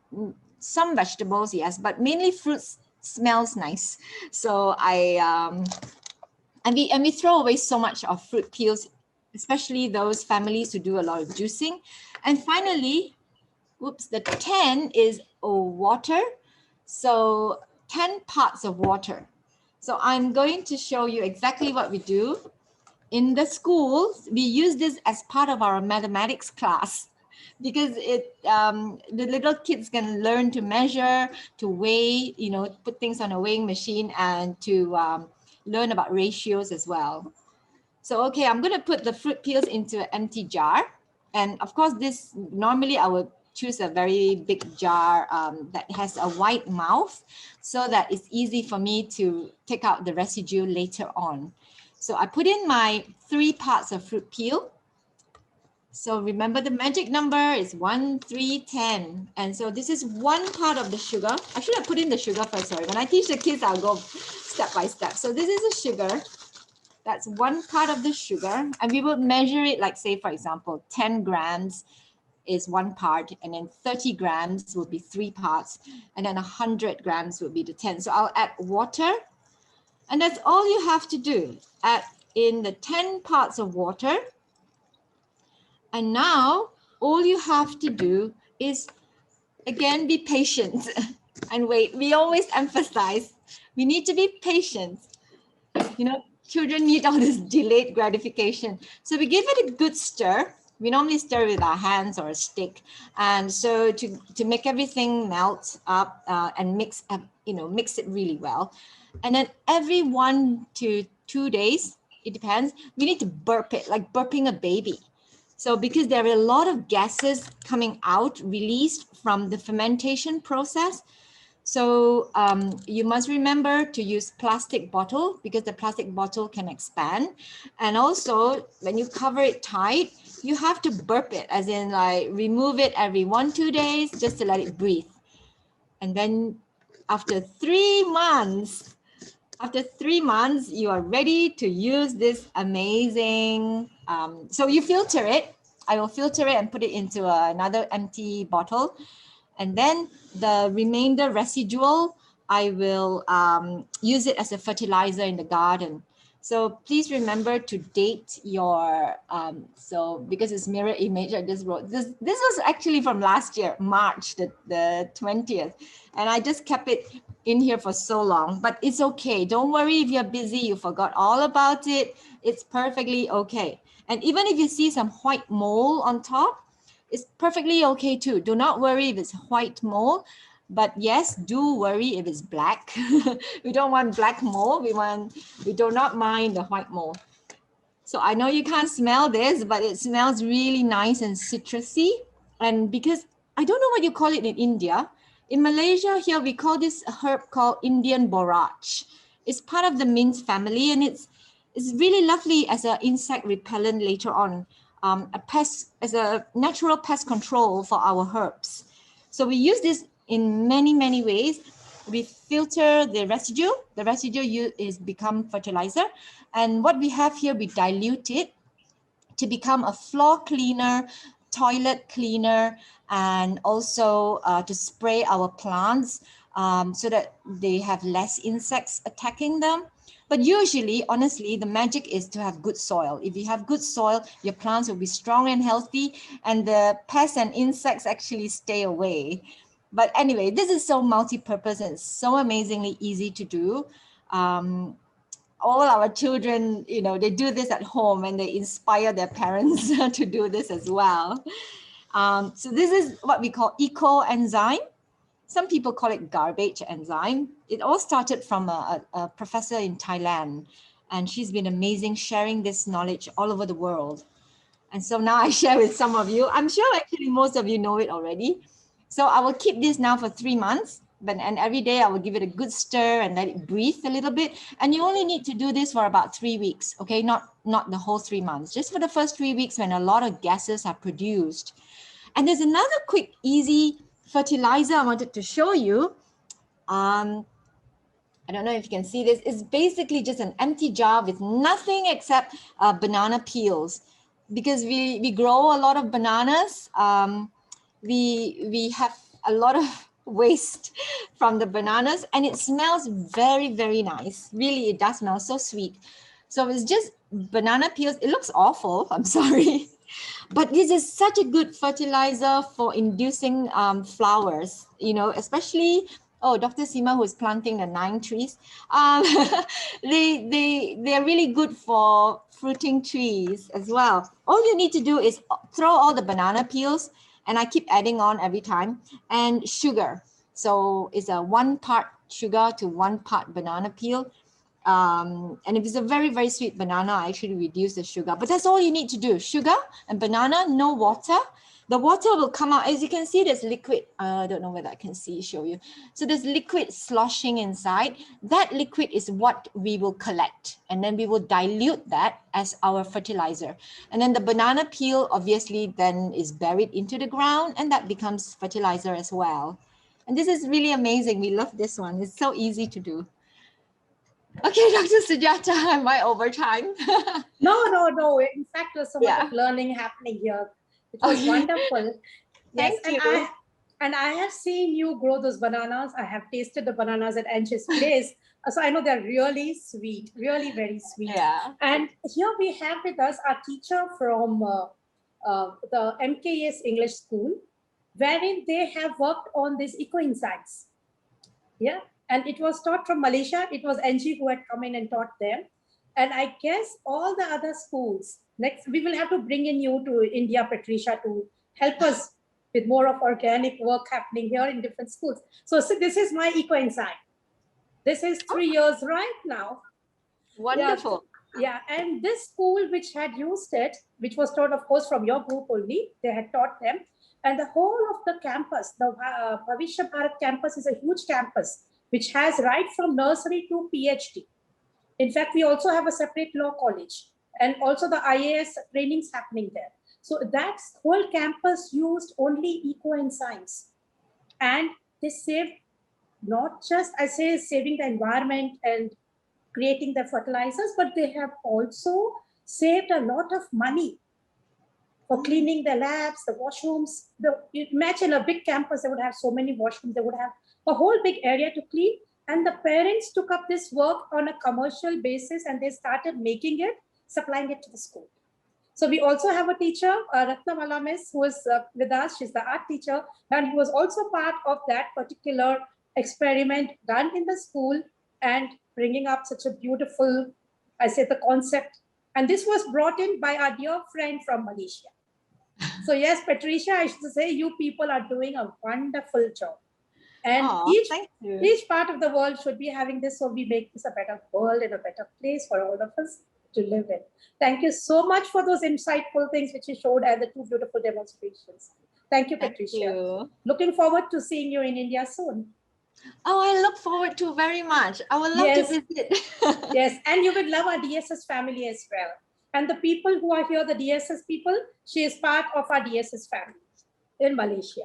some vegetables, yes, but mainly fruits smells nice. So and we throw away so much of fruit peels, especially those families who do a lot of juicing. And finally, the 10 is water. So 10 parts of water. So I'm going to show you exactly what we do. In the school, we use this as part of our mathematics class, because the little kids can learn to measure, to weigh, put things on a weighing machine, and to learn about ratios as well. So, okay, I'm going to put the fruit peels into an empty jar. And of course, this normally I would choose a very big jar that has a wide mouth, so that it's easy for me to take out the residue later on. So I put in my 3 parts of fruit peel. So remember, the magic number is 1, 3, 10. And so this is 1 part of the sugar. I should have put in the sugar first, sorry. When I teach the kids, I'll go step by step. So this is the sugar. That's 1 part of the sugar. And we will measure it, like, say, for example, 10 grams is 1 part, and then 30 grams will be 3 parts, and then 100 grams will be the 10. So I'll add water, and that's all you have to do. Add in the 10 parts of water. And now all you have to do is, again, be patient and wait. We always emphasize, we need to be patient. Children need all this delayed gratification. So we give it a good stir. We normally stir with our hands or a stick. And so to make everything melt up and mix it really well. And then every 1 to 2 days, it depends. We need to burp it, like burping a baby. So because there are a lot of gases coming out, released from the fermentation process. So you must remember to use plastic bottle because the plastic bottle can expand. And also when you cover it tight, you have to burp it, as in like remove it every 1-2 days just to let it breathe. And then after 3 months, you are ready to use this amazing, so you filter it. I will filter it and put it into another empty bottle. And then the remainder residual, I will use it as a fertilizer in the garden. So please remember to date your, so because it's mirror image, I just wrote this. This was actually from last year, March the 20th. And I just kept it in here for so long, but it's okay. Don't worry if you're busy, you forgot all about it. It's perfectly okay. And even if you see some white mold on top, it's perfectly okay too. Do not worry if it's white mold, but yes, do worry if it's black. We don't want black mold. We do not mind the white mold. So I know you can't smell this, but it smells really nice and citrusy. And because I don't know what you call it in India, in Malaysia here, we call this herb called Indian borage. It's part of the mint family, and it's really lovely as an insect repellent later on. As a natural pest control for our herbs. So we use this in many ways. We filter the residue. The residue is become fertilizer. And what we have here, we dilute it to become a floor cleaner, toilet cleaner, and also to spray our plants so that they have less insects attacking them. But usually, honestly, the magic is to have good soil. If you have good soil, your plants will be strong and healthy, and the pests and insects actually stay away. But anyway, this is so multi-purpose and so amazingly easy to do. All our children, you know, they do this at home and they inspire their parents to do this as well. So this is what we call eco enzyme. Some people call it garbage enzyme. It all started from a professor in Thailand, and she's been amazing sharing this knowledge all over the world. And so now I share with some of you. I'm sure actually most of you know it already. So I will keep this now for 3 months, and every day I will give it a good stir and let it breathe a little bit. And you only need to do this for about 3 weeks, okay? Not the whole 3 months, just for the first 3 weeks when a lot of gases are produced. And there's another quick, easy fertilizer I wanted to show you. I don't know if you can see this. It's basically just an empty jar with nothing except banana peels. Because we grow a lot of bananas, we have a lot of waste from the bananas, and it smells very nice. Really, it does smell so sweet. So it's just banana peels. It looks awful, I'm sorry. But this is such a good fertilizer for inducing flowers, you know, especially, Dr. Seema, who is planting the 9 trees, they're really good for fruiting trees as well. All you need to do is throw all the banana peels, and I keep adding on every time, and sugar. So it's a 1 part sugar to 1 part banana peel. And if it's a very sweet banana, I actually reduce the sugar. But that's all you need to do. Sugar and banana, no water. The water will come out. As you can see, there's liquid. I don't know whether I can show you. So there's liquid sloshing inside. That liquid is what we will collect. And then we will dilute that as our fertilizer. And then the banana peel obviously then is buried into the ground, and that becomes fertilizer as well. And this is really amazing. We love this one. It's so easy to do. Okay, Dr. Sujatha, am I over time? No. In fact, there's so much of learning happening here. It was wonderful. Yes, Thank you. And I have seen you grow those bananas. I have tasted the bananas at Ansh's place. So I know they're really sweet, really very sweet. Yeah. And here we have with us our teacher from the MKS English School, wherein they have worked on these eco insights. Yeah. And it was taught from Malaysia. It was NG who had come in and taught them. And I guess all the other schools, next, we will have to bring in you to India, Patricia, to help us with more of organic work happening here in different schools. So this is my eco insight. This is 3 years right now. Wonderful. Yeah, and this school which had used it, which was taught, of course, from your group only, they had taught them. And the whole of the campus, the Bhavishya Bharat campus is a huge campus, which has right from nursery to PhD. In fact, we also have a separate law college and also the IAS trainings happening there. So that whole campus used only eco and science. And they saved not just, I say, saving the environment and creating the fertilizers, but they have also saved a lot of money for cleaning the labs, the washrooms. Imagine a big campus, they would have so many washrooms, they would have a whole big area to clean. And the parents took up this work on a commercial basis and they started making it, supplying it to the school. So we also have a teacher, Ratnamala Miss, who is with us. She's the art teacher, and who was also part of that particular experiment done in the school and bringing up such a beautiful, I say, the concept. And this was brought in by our dear friend from Malaysia. So yes, Patricia, I should say you people are doing a wonderful job. And each part of the world should be having this, so we make this a better world and a better place for all of us to live in. Thank you so much for those insightful things which you showed and the two beautiful demonstrations. Thank you, Patricia. Thank you. Looking forward to seeing you in India soon. Oh, I look forward to very much. I would love to visit. Yes, and you will love our DSS family as well. And the people who are here, the DSS people, she is part of our DSS family in Malaysia.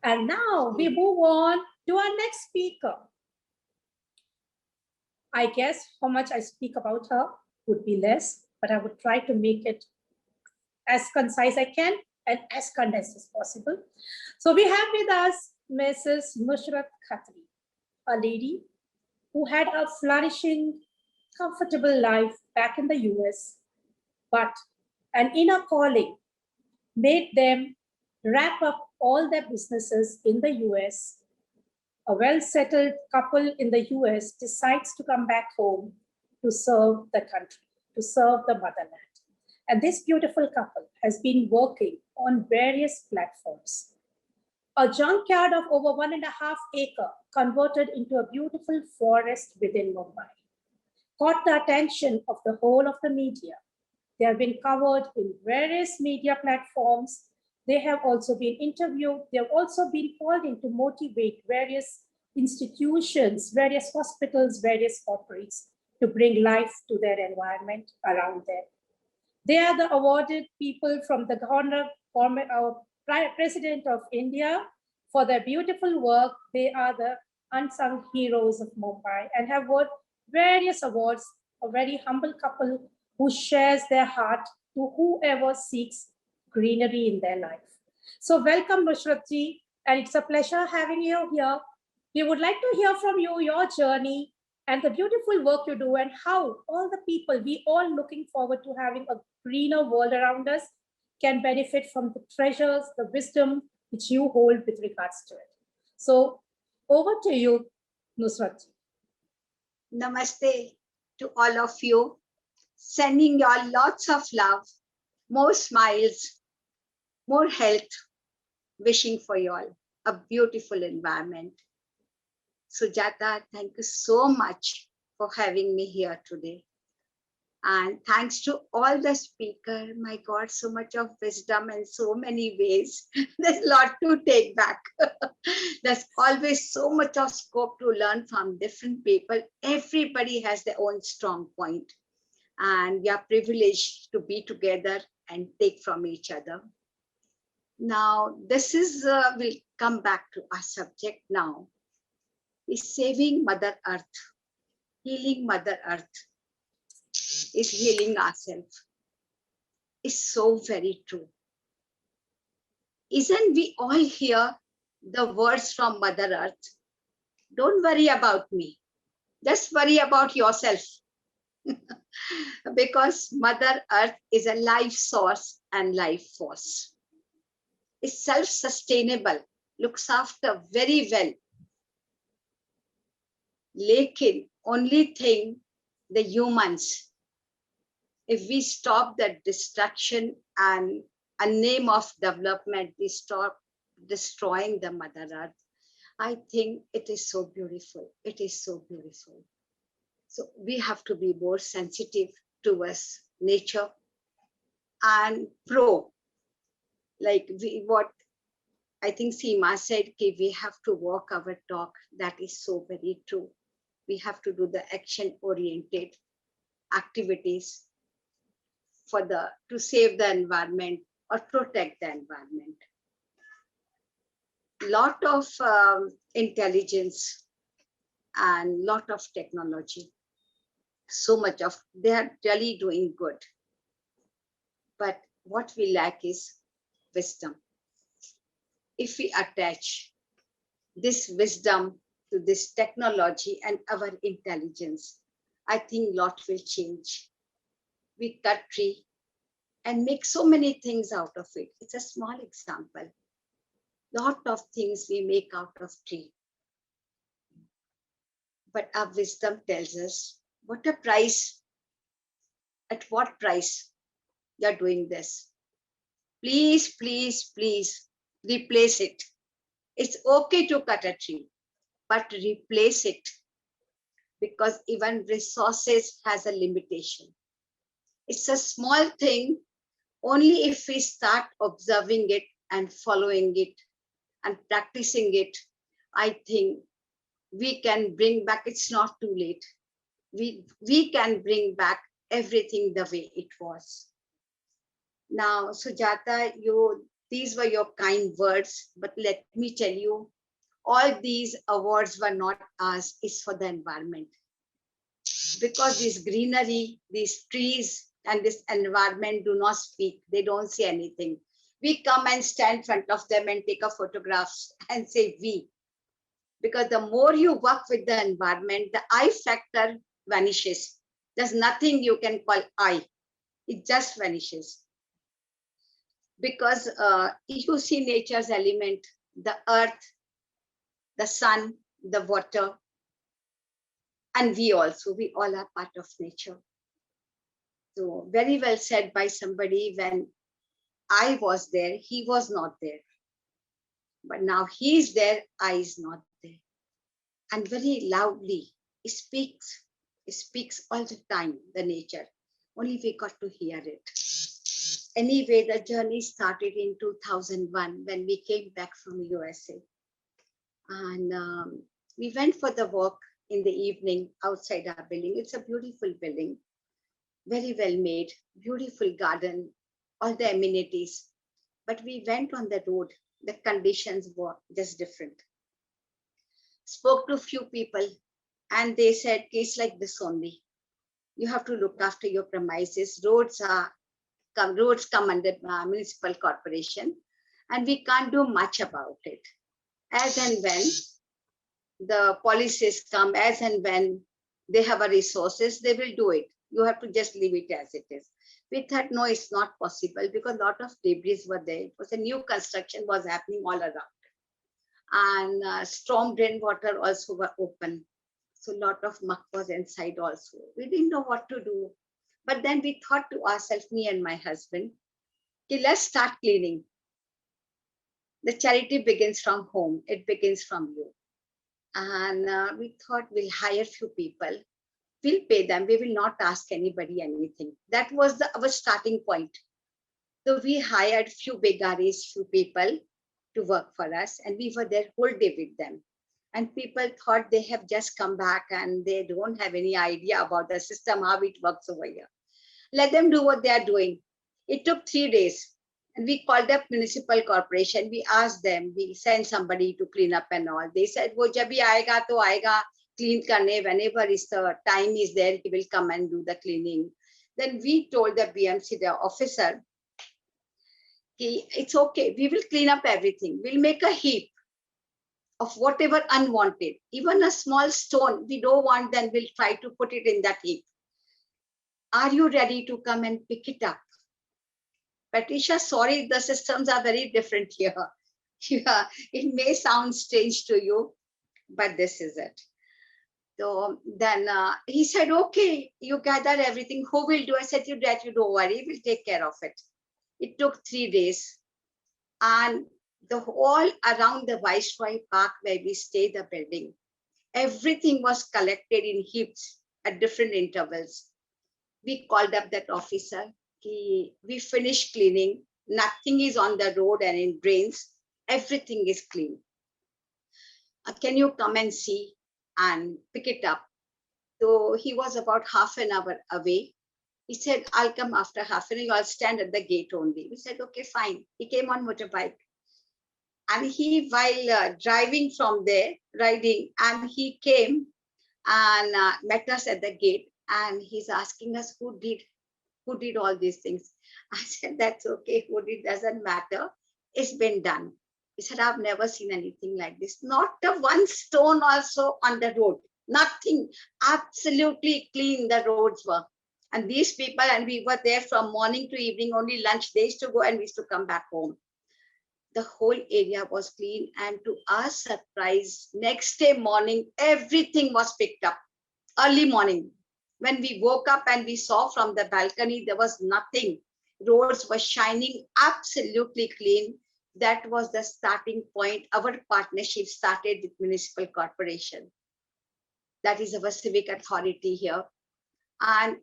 And now we move on to our next speaker. I guess how much I speak about her would be less, but I would try to make it as concise I can and as condensed as possible. So we have with us Mrs. Mishrat Khatri, a lady who had a flourishing, comfortable life back in the US, but an inner calling made them wrap up all their businesses in the US. A well-settled couple in the US decides to come back home to serve the country, to serve the motherland. And this beautiful couple has been working on various platforms. A junkyard of over 1.5 acres converted into a beautiful forest within Mumbai caught the attention of the whole of the media. They have been covered in various media platforms. They have also been interviewed. They have also been called in to motivate various institutions, various hospitals, various corporates to bring life to their environment around them. They are the awarded people from the President of India for their beautiful work. They are the unsung heroes of Mumbai and have won various awards, a very humble couple who shares their heart to whoever seeks greenery in their life. So welcome, Mishrat ji, and it's a pleasure having you here. We would like to hear from you, your journey and the beautiful work you do and how all the people, we all looking forward to having a greener world around us, can benefit from the treasures, the wisdom which you hold with regards to it. So over to you, Nusrat. Namaste to all of you. Sending you all lots of love, more smiles, more health, wishing for you all a beautiful environment. Sujatha, thank you so much for having me here today. And thanks to all the speakers. My God, so much of wisdom and so many ways. There's a lot to take back. There's always so much of scope to learn from different people. Everybody has their own strong point. And we are privileged to be together and take from each other. Now, this is, we'll come back to our subject now, is saving Mother Earth, healing Mother Earth, is healing ourselves. Is so very true. Isn't we all hear the words from Mother Earth? Don't worry about me, just worry about yourself. Because Mother Earth is a life source and life force. It's self-sustainable, looks after very well. Lekin, only thing, the humans, if we stop the destruction and a name of development, we stop destroying the Mother Earth. I think it is so beautiful. It is so beautiful. So we have to be more sensitive towards nature and pro. Like what I think Seema said, we have to walk our talk. That is so very true. We have to do the action-oriented activities to save the environment or protect the environment. Lot of intelligence and lot of technology. So much of they are really doing good. But what we lack is wisdom. If we attach this wisdom to this technology and our intelligence, I think lot will change. We cut tree and make so many things out of it. It's a small example. Lot of things we make out of tree. But our wisdom tells us what a price, at what price you're doing this. Please, please, please replace it. It's okay to cut a tree, but replace it, because even resources has a limitation. It's a small thing. Only if we start observing it and following it and practicing it, I think we can bring back, it's not too late. We can bring back everything the way it was. Now, Sujatha, these were your kind words, but let me tell you, all these awards were not ours, it's for the environment. Because this greenery, these trees, and this environment do not speak. They don't say anything. We come and stand in front of them and take a photographs and say we. Because the more you work with the environment, the I factor vanishes. There's nothing you can call I. It just vanishes. Because if you see nature's element, the earth, the sun, the water, and we all are part of nature. So very well said by somebody, when I was there, he was not there. But now he is there, I is not there. And very loudly, it speaks all the time, the nature. Only we got to hear it. Anyway, the journey started in 2001 when we came back from USA. And we went for the walk in the evening outside our building. It's a beautiful building, very well made, beautiful garden, all the amenities. But we went on the road, the conditions were just different. Spoke to a few people and they said, it's like this only. You have to look after your premises. Roads come under municipal corporation and we can't do much about it. As and when the policies come, as and when they have a resources, they will do it. You have to just leave it as it is. We thought, no, it's not possible because a lot of debris were there. It was a new construction was happening all around. And storm drain water also were open. So a lot of muck was inside also. We didn't know what to do. But then we thought to ourselves, me and my husband, okay, let's start cleaning. The charity begins from home. It begins from you. And we thought we'll hire few people. We'll pay them. We will not ask anybody anything. That was our starting point. So we hired few begaris, few people to work for us. And we were there whole day with them. And people thought they have just come back and they don't have any idea about the system, how it works over here. Let them do what they are doing. It took 3 days. And we called up municipal corporation. We asked them, we sent somebody to clean up and all. They said, wo jab bhi aayega to aayega, clean karne, whenever is the time is there, he will come and do the cleaning. Then we told the BMC, the officer, it's okay, we will clean up everything. We'll make a heap of whatever unwanted. Even a small stone, we don't want, then we'll try to put it in that heap. Are you ready to come and pick it up? Patricia, sorry, the systems are very different here. Yeah, it may sound strange to you, but this is it. So then he said, okay, you gather everything. Who will do? I said, you don't worry, we'll take care of it. It took 3 days. And the whole around the Viceroy Park where we stay, the building, everything was collected in heaps at different intervals. We called up that officer. We finished cleaning. Nothing is on the road and in drains. Everything is clean. Can you come and see and pick it up? So he was about half an hour away. He said, I'll come after half an hour. I'll stand at the gate only. We said, okay, fine. He came on motorbike. And he, while driving from there, riding, and he came and met us at the gate. And he's asking us, who did all these things? I said, that's okay. Who did doesn't matter. It's been done. He said, I've never seen anything like this. Not a one stone also on the road. Nothing. Absolutely clean the roads were. And these people, and we were there from morning to evening, only lunch days to go, and we used to come back home. The whole area was clean. And to our surprise, next day morning, everything was picked up. Early morning. When we woke up and we saw from the balcony, there was nothing. Roads were shining, absolutely clean. That was the starting point. Our partnership started with municipal corporation. That is our civic authority here. And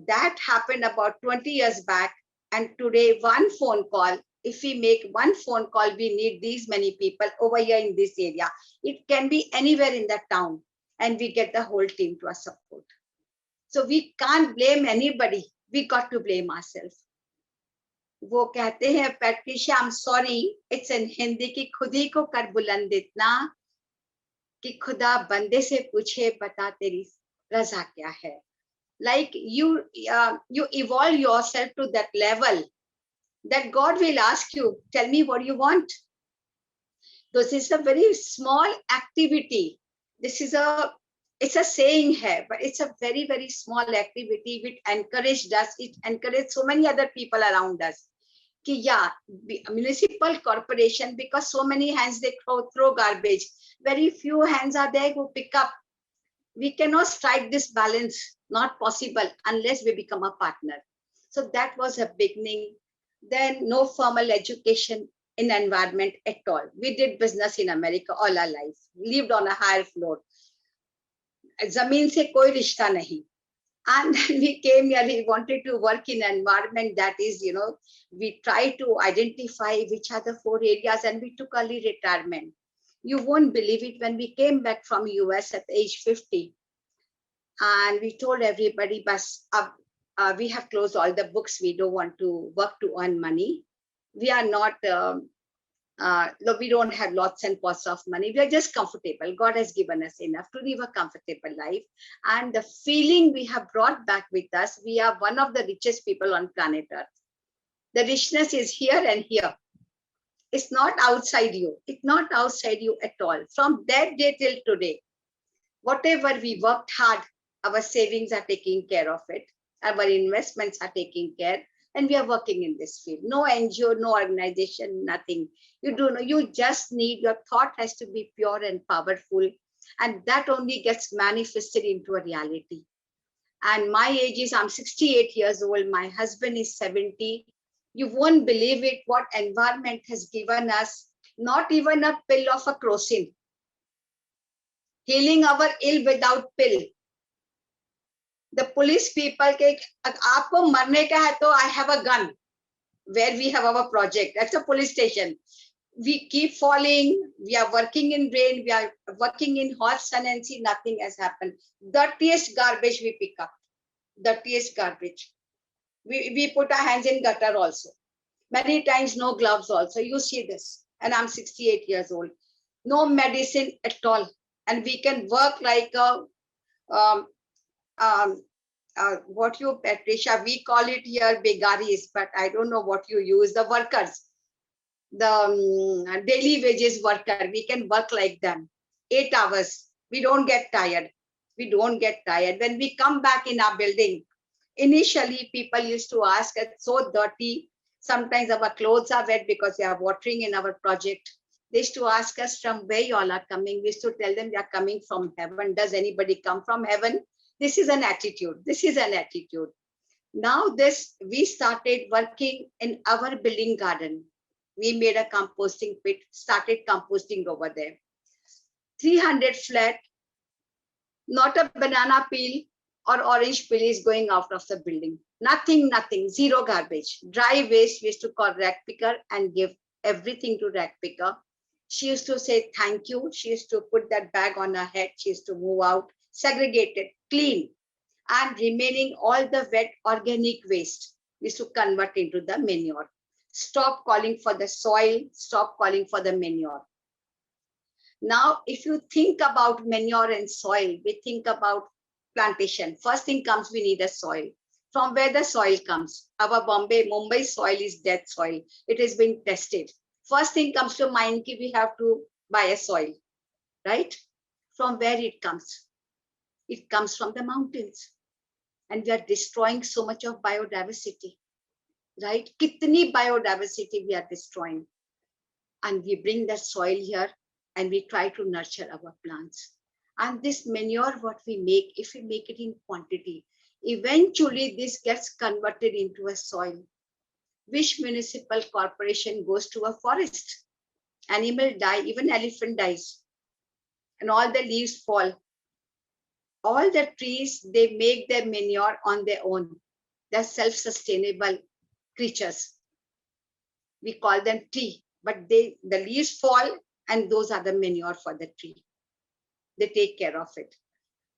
that happened about 20 years back. And today, one phone call, if we make one phone call, we need these many people over here in this area. It can be anywhere in the town. And we get the whole team to our support. So we can't blame anybody. We got to blame ourselves. वो कहते हैं, Patricia, I'm sorry, it's in Hindi कि खुद ही को कर बुलंद इतना कि खुदा बंदे से पूछे बता तेरी रजा क्या है. Like you evolve yourself to that level that God will ask you, tell me what you want. This is a very small activity. It's a saying here, but it's a very, very small activity which encouraged us. It encouraged so many other people around us. Ki, yeah, municipal corporation, because so many hands they throw garbage. Very few hands are there who pick up. We cannot strike this balance, not possible unless we become a partner. So that was a beginning. Then no formal education in environment at all. We did business in America all our life, lived on a higher floor. Zameen se koi rishta nahi. And then we came here, we wanted to work in an environment that is, we try to identify which are the 4 areas, and we took early retirement. You won't believe it, when we came back from US at age 50, and we told everybody, we have closed all the books. We don't want to work to earn money. We are not, we don't have lots and lots of money. We are just comfortable. God has given us enough to live a comfortable life. And the feeling we have brought back with us, we are one of the richest people on planet Earth. The richness is here and here. It's not outside you. It's not outside you at all. From that day till today, whatever we worked hard, our savings are taking care of it. Our investments are taking care. And we are working in this field. No NGO, no organization, nothing. You don't know. You just need, your thought has to be pure and powerful. And that only gets manifested into a reality. And my age is, I'm 68 years old. My husband is 70. You won't believe it, what environment has given us. Not even a pill of a crocin. Healing our ill without pill. The police people, aapko marne ka hai to I have a gun, where we have our project. That's a police station. We keep falling. We are working in rain. We are working in hot sun, and see nothing has happened. Dirtiest garbage we pick up. Dirtiest garbage. We put our hands in gutter also. Many times no gloves also. You see this. And I'm 68 years old. No medicine at all. And we can work like a what you, Patricia, we call it here begaris, but I don't know what you use, the workers, the daily wages worker, we can work like them, 8 hours. We don't get tired. We don't get tired. When we come back in our building, initially people used to ask, it's so dirty. Sometimes our clothes are wet because we are watering in our project. They used to ask us from where you all are coming. We used to tell them we are coming from heaven. Does anybody come from heaven? This is an attitude. This is an attitude. Now we started working in our building garden. We made a composting pit, started composting over there. 300 flat, not a banana peel or orange peel is going out of the building. Nothing, zero garbage. Dry waste we used to call rag picker and give everything to rag picker. She used to say thank you. She used to put that bag on her head. She used to move out, segregated, clean, and remaining all the wet organic waste we used to convert into the manure. Stop calling for the soil, stop calling for the manure. Now, if you think about manure and soil, we think about plantation. First thing comes, we need a soil. From where the soil comes? Our Mumbai soil is dead soil. It has been tested. First thing comes to mind, we have to buy a soil, right? From where it comes? It comes from the mountains. And we are destroying so much of biodiversity, right? Kitni biodiversity we are destroying. And we bring that soil here and we try to nurture our plants. And this manure, what we make, if we make it in quantity, eventually this gets converted into a soil. Which municipal corporation goes to a forest? Animal die, even elephant dies. And all the leaves fall. All the trees, they make their manure on their own. They're self-sustainable creatures. We call them tree, but the leaves fall and those are the manure for the tree. They take care of it.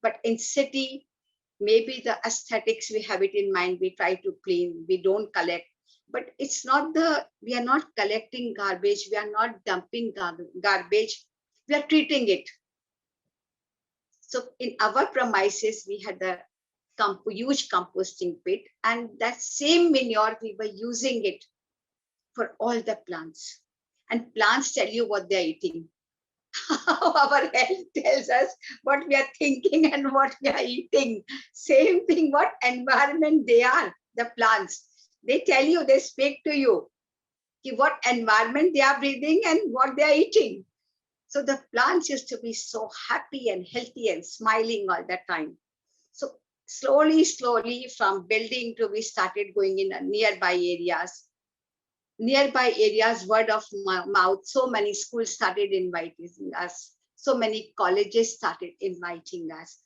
But in city, maybe the aesthetics, we have it in mind, we try to clean, we don't collect. But it's not we are not collecting garbage, we are not dumping garbage, we are treating it. So in our premises, we had a huge composting pit, and that same manure, we were using it for all the plants. And plants tell you what they're eating. Our health tells us what we are thinking and what we are eating. Same thing, what environment they are, the plants. They tell you, they speak to you what environment they are breathing and what they are eating. So the plants used to be so happy and healthy and smiling all the time. So slowly from building to we started going in nearby areas. Nearby areas, word of mouth, so many schools started inviting us. So many colleges started inviting us.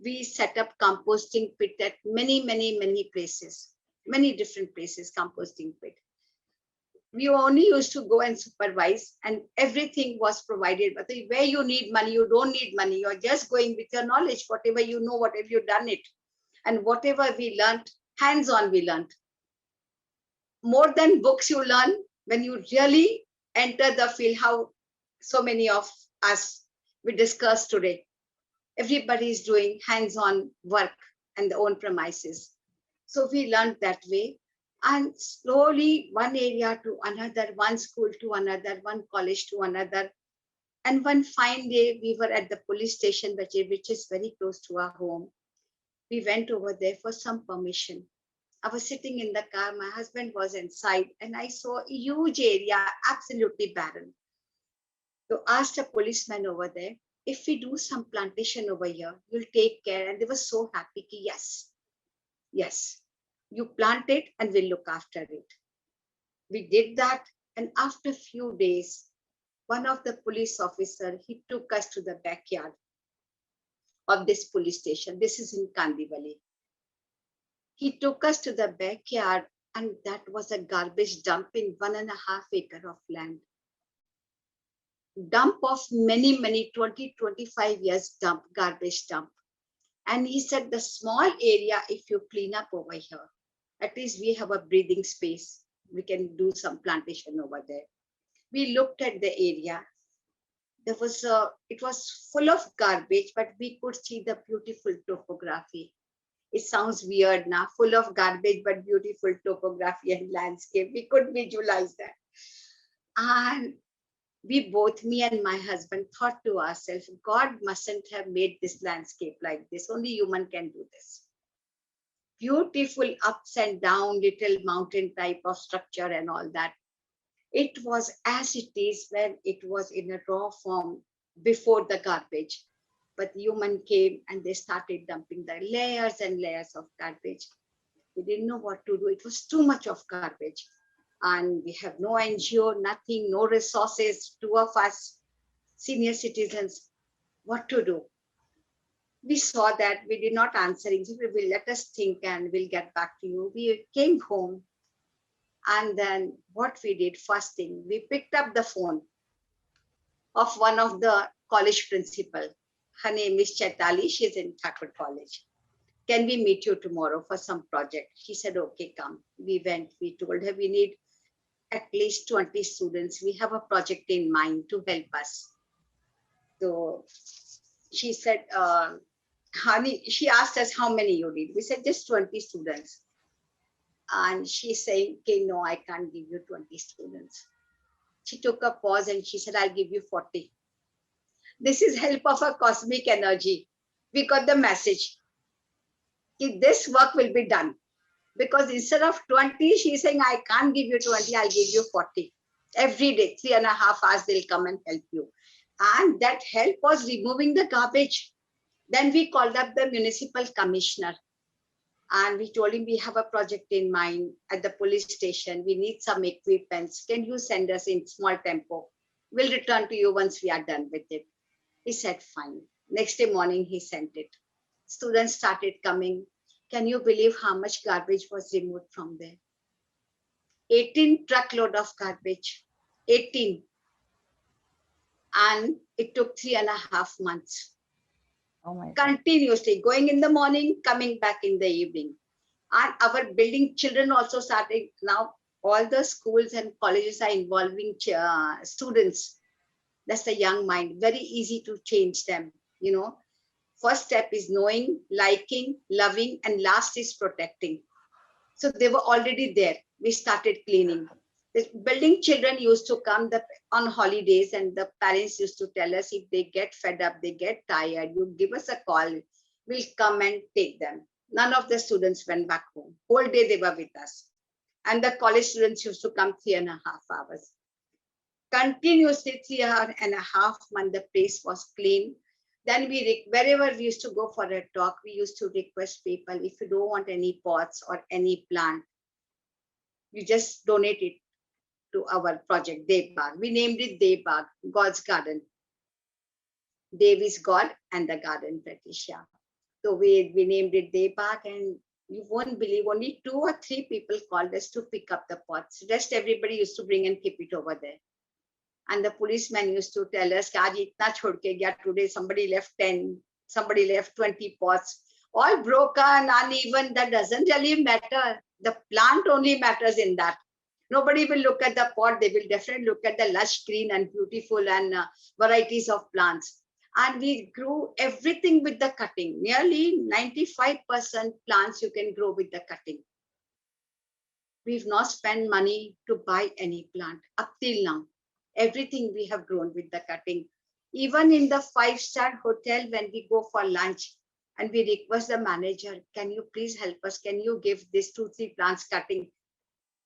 We set up composting pit at many places, many different places, composting pit. We only used to go and supervise and everything was provided. But where you need money, you don't need money. You're just going with your knowledge, whatever you know, whatever you've done it. And whatever we learned, hands-on we learned. More than books you learn when you really enter the field, how so many of us, we discussed today. Everybody is doing hands-on work and their own premises. So we learned that way. And slowly one area to another, one school to another, one college to another. And one fine day, we were at the police station, which is very close to our home. We went over there for some permission. I was sitting in the car, my husband was inside, and I saw a huge area, absolutely barren. So I asked a policeman over there, if we do some plantation over here, you'll take care. And they were so happy, yes, you plant it and we'll look after it. We did that, and after a few days, one of the police officers, he took us to the backyard of this police station. This is in Kandivali. He took us to the backyard, and that was a garbage dump in 1.5 acres of land. Dump of many 20-25 years dump, garbage dump. And he said, the small area, if you clean up over here, at least we have a breathing space. We can do some plantation over there. We looked at the area. There was it was full of garbage, but we could see the beautiful topography. It sounds weird now, full of garbage, but beautiful topography and landscape. We could visualize that. And we both, me and my husband, thought to ourselves, God mustn't have made this landscape like this. Only human can do this. Beautiful ups and down, little mountain type of structure and all that. It was as it is when it was in a raw form before the garbage. But human came and they started dumping the layers and layers of garbage. We didn't know what to do. It was too much of garbage. And we have no NGO, nothing, no resources, two of us, senior citizens, what to do? We saw that we did not answer. He said, "Will let us think and we'll get back to you." We came home, and then what we did, first thing, we picked up the phone of one of the college principal. Her name is Chaitali. She's in Thakur College. "Can we meet you tomorrow for some project?" She said, "Okay, come." We went. We told her we need at least 20 students. We have a project in mind to help us. So she said, honey, she asked us how many you need. We said just 20 students. And she's saying, "Okay, no, I can't give you 20 students." She took a pause and she said, "I'll give you 40. This is help of a cosmic energy. We got the message. This work will be done. Because instead of 20, she's saying, "I can't give you 20, I'll give you 40. Every day, 3.5 hours, they'll come and help you." And that help was removing the garbage. Then we called up the municipal commissioner and we told him we have a project in mind at the police station. We need some equipments. Can you send us in small tempo? We'll return to you once we are done with it. He said, fine. Next day morning, he sent it. Students started coming. Can you believe how much garbage was removed from there? 18 truckload of garbage, 18. And it took 3.5 months. Oh my God. Continuously going in the morning, coming back in the evening. And our building children also started. Now all the schools and colleges are involving students. That's the young mind. Very easy to change them. You know, first step is knowing, liking, loving, and last is protecting. So they were already there. We started cleaning. The building children used to come on holidays, and the parents used to tell us if they get fed up, they get tired, you give us a call, we'll come and take them. None of the students went back home. Whole day they were with us. And the college students used to come 3.5 hours. Continuously 3.5 months, the place was clean. Then wherever we used to go for a talk, we used to request people, if you don't want any pots or any plant, you just donate it to our project, Devbag. We named it Devbag, God's garden. Dev is God and the garden, Patricia. So we named it Devbag, and you won't believe, only 2 or 3 people called us to pick up the pots. Rest everybody used to bring and keep it over there. And the policeman used to tell us, "Kaji, itna chhod ke gaya today, somebody left 10, somebody left 20 pots, all broken, uneven." That doesn't really matter. The plant only matters in that. Nobody will look at the pot. They will definitely look at the lush green and beautiful and varieties of plants. And we grew everything with the cutting. Nearly 95% plants you can grow with the cutting. We've not spent money to buy any plant up till now. Everything we have grown with the cutting. Even in the 5-star hotel, when we go for lunch and we request the manager, "Can you please help us? Can you give this 2-3 plants cutting?"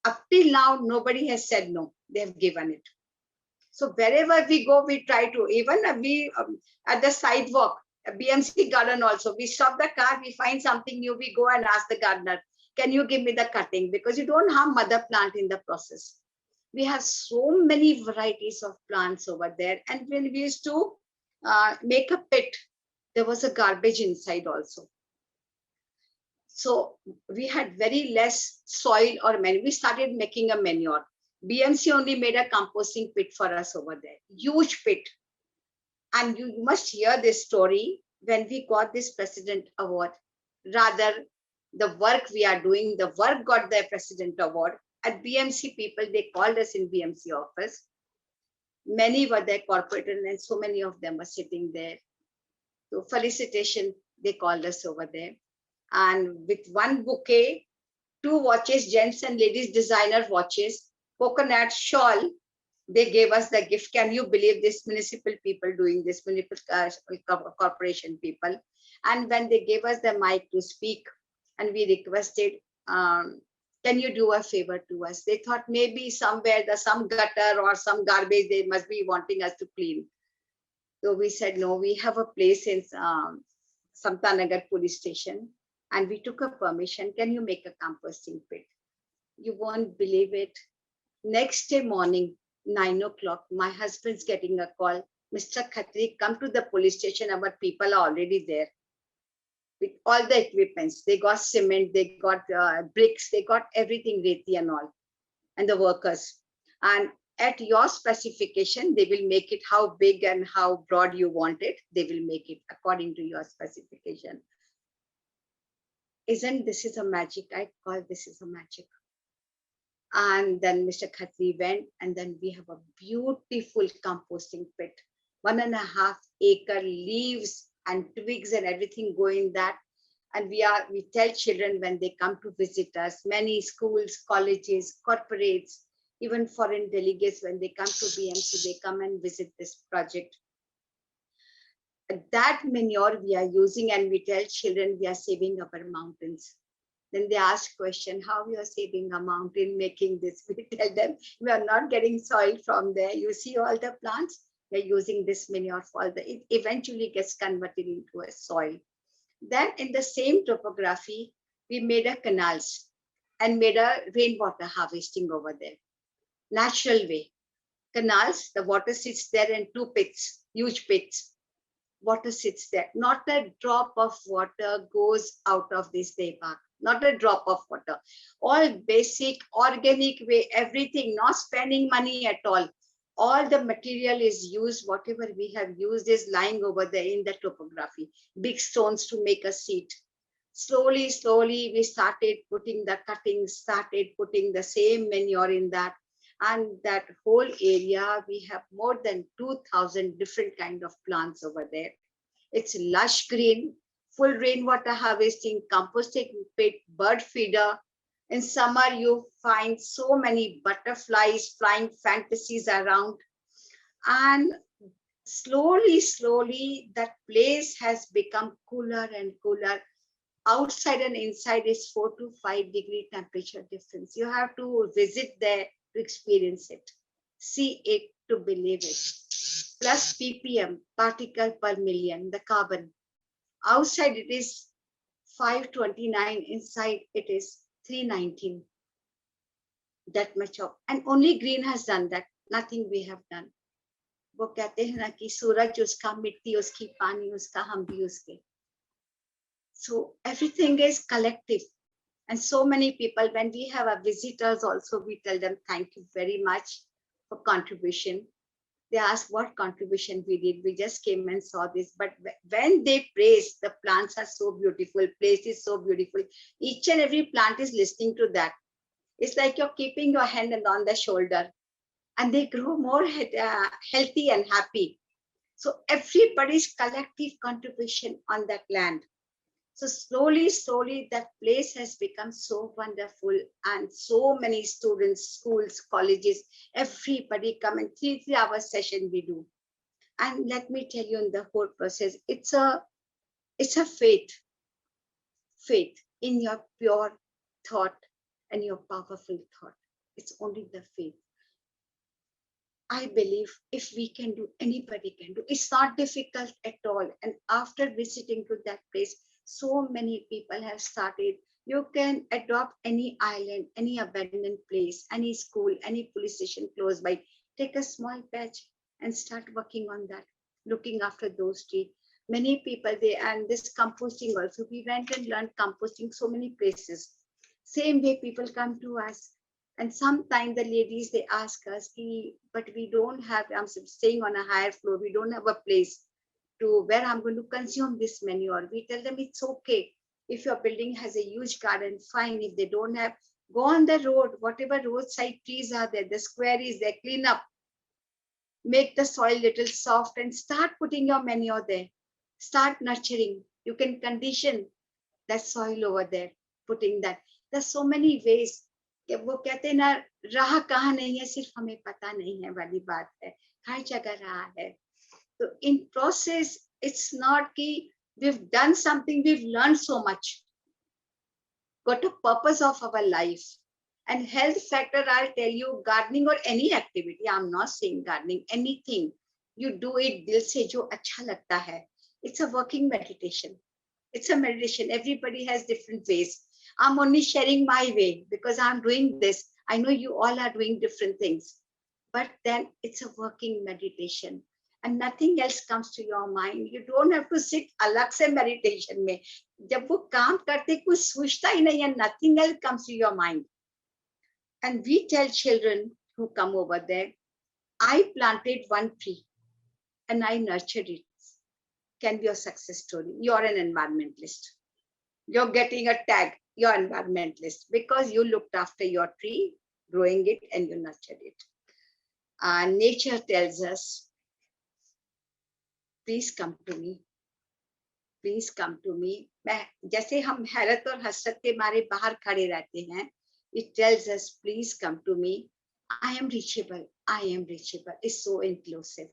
Up till now, nobody has said no. They have given it. So wherever we go, we try to, even we at the sidewalk, BMC garden also, we stop the car, we find something new, we go and ask the gardener, "Can you give me the cutting?" Because you don't harm mother plant in the process. We have so many varieties of plants over there. And when we used to make a pit, there was a garbage inside also. So we had very less soil or manure. We started making a manure. BMC only made a composting pit for us over there. Huge pit. And you must hear this story. When we got this President Award, rather the work we are doing, the work got the President Award. At BMC people, they called us in BMC office. Many were there corporate, and so many of them were sitting there. So felicitation, they called us over there. And with one bouquet, 2 watches, gents and ladies designer watches, coconut shawl, they gave us the gift. Can you believe this? Municipal people doing this, municipal corporation people. And when they gave us the mic to speak, and we requested, "Can you do a favor to us?" They thought maybe somewhere there's some gutter or some garbage they must be wanting us to clean. So we said, no, we have a place in Samtanagar police station, and we took a permission. "Can you make a composting pit?" You won't believe it. Next day morning, 9 o'clock, my husband's getting a call. "Mr. Khatri, come to the police station. Our people are already there." with all the equipments. They got cement, they got bricks, they got everything, reti and all, and the workers. And at your specification, they will make it how big and how broad you want it. They will make it according to your specification. Isn't this is a magic? I call this is a magic. And then Mr. Khatri went, and then we have a beautiful composting pit, 1.5 acre, leaves and twigs and everything go in that. And we tell children when they come to visit us, many schools, colleges, corporates, even foreign delegates, when they come to BMC, they come and visit this project. That manure we are using, and we tell children we are saving our mountains. Then they ask question, how we are saving a mountain making this? We tell them we are not getting soil from there. You see all the plants, they're using this manure for it eventually gets converted into a soil. Then in the same topography, we made a canals and made a rainwater harvesting over there. Natural way. Canals, the water sits there in 2 pits, huge pits. Water sits there. Not a drop of water goes out of this day park. Not a drop of water. All basic, organic way, everything, not spending money at all. All the material is used, whatever we have used is lying over there in the topography. Big stones to make a seat. Slowly, slowly, we started putting the cuttings, started putting the same manure in that. And that whole area, we have more than 2,000 different kind of plants over there. It's lush green, full rainwater harvesting, composting pit, bird feeder. In summer, you find so many butterflies flying fantasies around. And slowly, slowly, that place has become cooler and cooler. Outside and inside is 4 to 5 degree temperature difference. You have to visit there to experience it. See it to believe it. Plus ppm, particle per million, the carbon. Outside it is 529, inside it is 319. That much of, and only green has done that, nothing we have done. वो कहते हैं ना कि सूरज उसका, मिट्टी उसकी, पानी उसका, हम भी उसके. So everything is collective. And so many people, when we have our visitors also, we tell them, thank you very much for contribution. They ask what contribution we did. We just came and saw this. But when they praise, the plants are so beautiful, place is so beautiful. Each and every plant is listening to that. It's like you're keeping your hand on the shoulder, and they grow more healthy and happy. So everybody's collective contribution on that land. So slowly, slowly, that place has become so wonderful, and so many students, schools, colleges, everybody come and 3-hour session we do. And let me tell you, in the whole process, it's a faith in your pure thought and your powerful thought. It's only the faith. I believe if we can do, anybody can do. It's not difficult at all. And after visiting to that place, so many people have started. You can adopt any island, any abandoned place, any school, any police station close by. Take a small patch and start working on that, looking after those trees. Many people, and this composting also, we went and learned composting so many places. Same way people come to us. And sometimes the ladies, they ask us, but we don't have, I'm staying on a higher floor, we don't have a place to where I'm going to consume this manure. We tell them it's okay. If your building has a huge garden, fine. If they don't have, go on the road, whatever roadside trees are there, the square is there, clean up. Make the soil little soft and start putting your manure there. Start nurturing. You can condition that soil over there, putting that. There's so many ways. वो कहते हैं ना, राह कहाँ नहीं है, सिर्फ हमें पता नहीं है वाली बात है. हर जगह राह है. So in process, it's not कि we've done something, we've learned so much. Got a purpose of our life. And health factor, I'll tell you, gardening or any activity, I'm not saying gardening, anything, you do it dil se jo acha lagta hai. It's a working meditation. It's a meditation. Everybody has different ways. I'm only sharing my way because I'm doing this. I know you all are doing different things, but then it's a working meditation. and nothing else comes to your mind. You don't have to sit अलग से meditation में. जब वो काम करते कुछ सोचता ही नहीं है, nothing else comes to your mind. And we tell children who come over there, I planted one tree and I nurtured it. Can be a success story. You're an environmentalist. You're getting a tag, you're environmentalist, because you looked after your tree, growing it, and you nurtured it. Nature tells us, please come to me. Please come to me. जैसे हम हैरत और हसरत के मारे बाहर खड़े रहते हैं, it tells us, please come to me. I am reachable. I am reachable. It's so inclusive.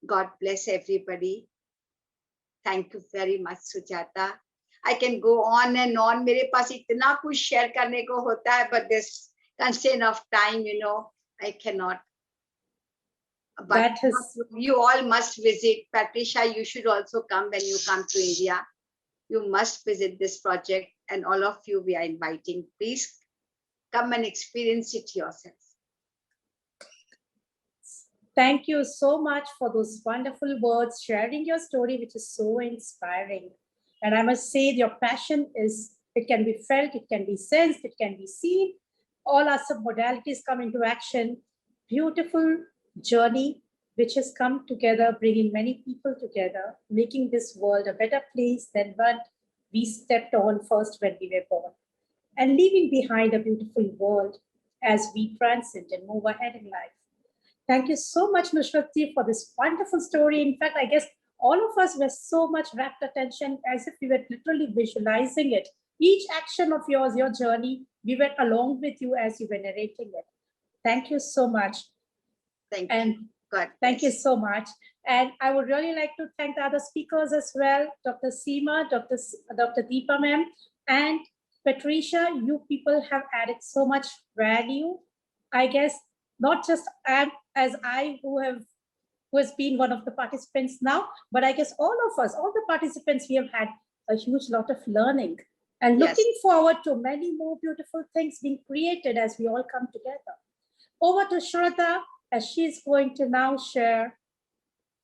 God bless everybody. Thank you very much, Sujatha. I can go on and on. मेरे पास इतना कुछ share करने को होता है, but this constraint of time, you know, I cannot. But That is, you all must visit. Patricia, you should also come when you come to India. You must visit this project, and all of you we are inviting. Please come and experience it yourself. thank you so much for those wonderful words, sharing your story, which is so inspiring. And I must say, your passion is, it can be felt, it can be sensed, it can be seen. All our sub-modalities come into action. Beautiful journey, which has come together, bringing many people together, making this world a better place than what we stepped on first when we were born, and leaving behind a beautiful world as we transcend and move ahead in life. Thank you so much, Mishrat Ji, for this wonderful story. In fact, I guess all of us were so much rapt attention as if we were literally visualizing it. Each action of yours, your journey, we were along with you as you were narrating it. Thank you so much. Thank you. And God thank you bless. so much. And I would really like to thank the other speakers as well, Dr. Seema, Dr. Deepa ma'am, and Patricia. You people have added so much value. I guess not just as I who has been one of the participants now, but I guess all of us, all the participants, we have had a huge lot of learning and Yes. looking forward to many more beautiful things being created as we all come together. Over to Shraddha, as she's going to now share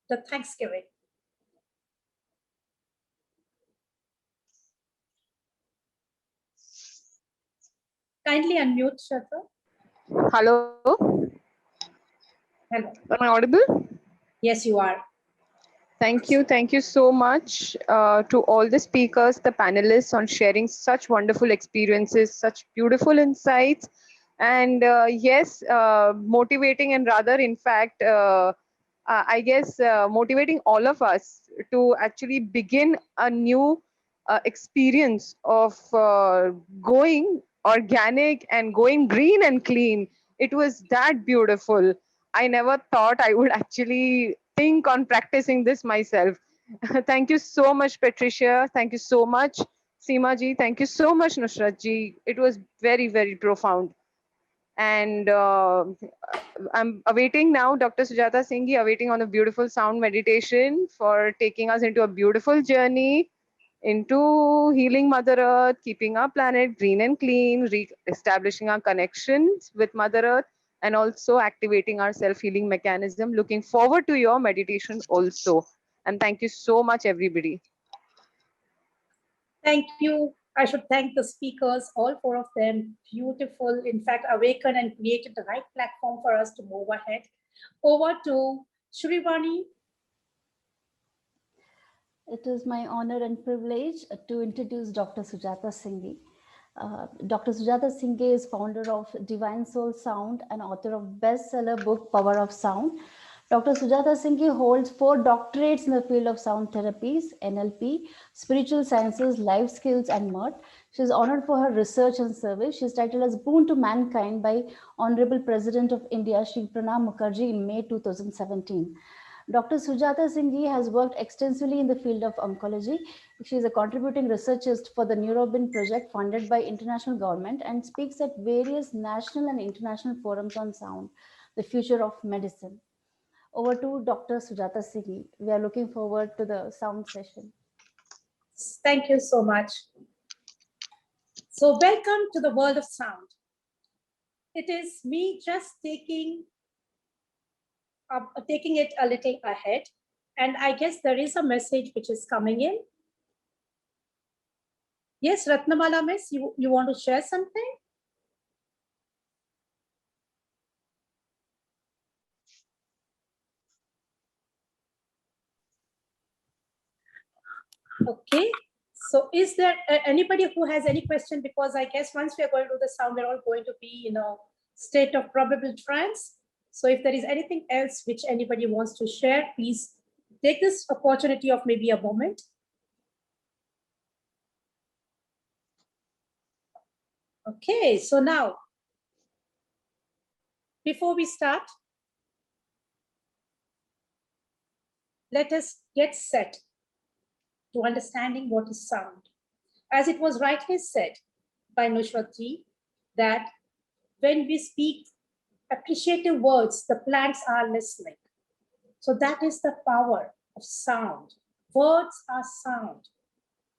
the Thanksgiving. Kindly unmute, Shraddha. Hello, Hello. am I audible? Yes, you are. Thank you so much to all the speakers, the panelists on sharing such wonderful experiences, such beautiful insights, and yes, motivating and rather, in fact, I guess motivating all of us to actually begin a new experience of going organic and going green and clean. It was that beautiful. I never thought I would actually think on practicing this myself. Thank you so much, Patricia. Thank you so much, Seema ji. Thank you so much, Nusrat ji. It was very, very profound. And I'm awaiting now Dr. Sujatha Singh ji, awaiting on a beautiful sound meditation for taking us into a beautiful journey into healing Mother Earth, keeping our planet green and clean, establishing our connections with Mother Earth, and also activating our self-healing mechanism. Looking forward to your meditation also. And thank you so much, everybody. Thank you. I should thank the speakers, all four of them. Beautiful, in fact, awakened and created the right platform for us to move ahead. Over to Shrivani. It is my honor and privilege to introduce Dr. Sujatha Singh. Dr. Sujatha Singh is founder of Divine Soul Sound and author of bestseller book Power of Sound. Dr. Sujatha Singh holds 4 doctorates in the field of sound therapies, NLP, spiritual sciences, life skills, and more. She is honored for her research and service. She is titled as Boon to Mankind by Honorable President of India, Shri Pranab Mukherjee, in May 2017. Dr. Sujatha Singh has worked extensively in the field of oncology. She is a contributing researchist for the Neurobin project funded by international government and speaks at various national and international forums on sound, the future of medicine. Over to Dr. Sujatha Singh. We are looking forward to the sound session. Thank you so much. So welcome to the world of sound. It is me just taking taking it a little ahead. And I guess there is a message which is coming in. Yes, Ratnamala Miss, you want to share something? Okay. So is there anybody who has any question? Because I guess once we are going to the sound, we're all going to be in a state of probable trance. So if there is anything else which anybody wants to share, please take this opportunity of maybe a moment. Okay, so now, before we start, let us get set to understanding what is sound. As it was rightly said by Mishrat Ji, that when we speak appreciative words, the plants are listening. So that is the power of sound. Words are sound.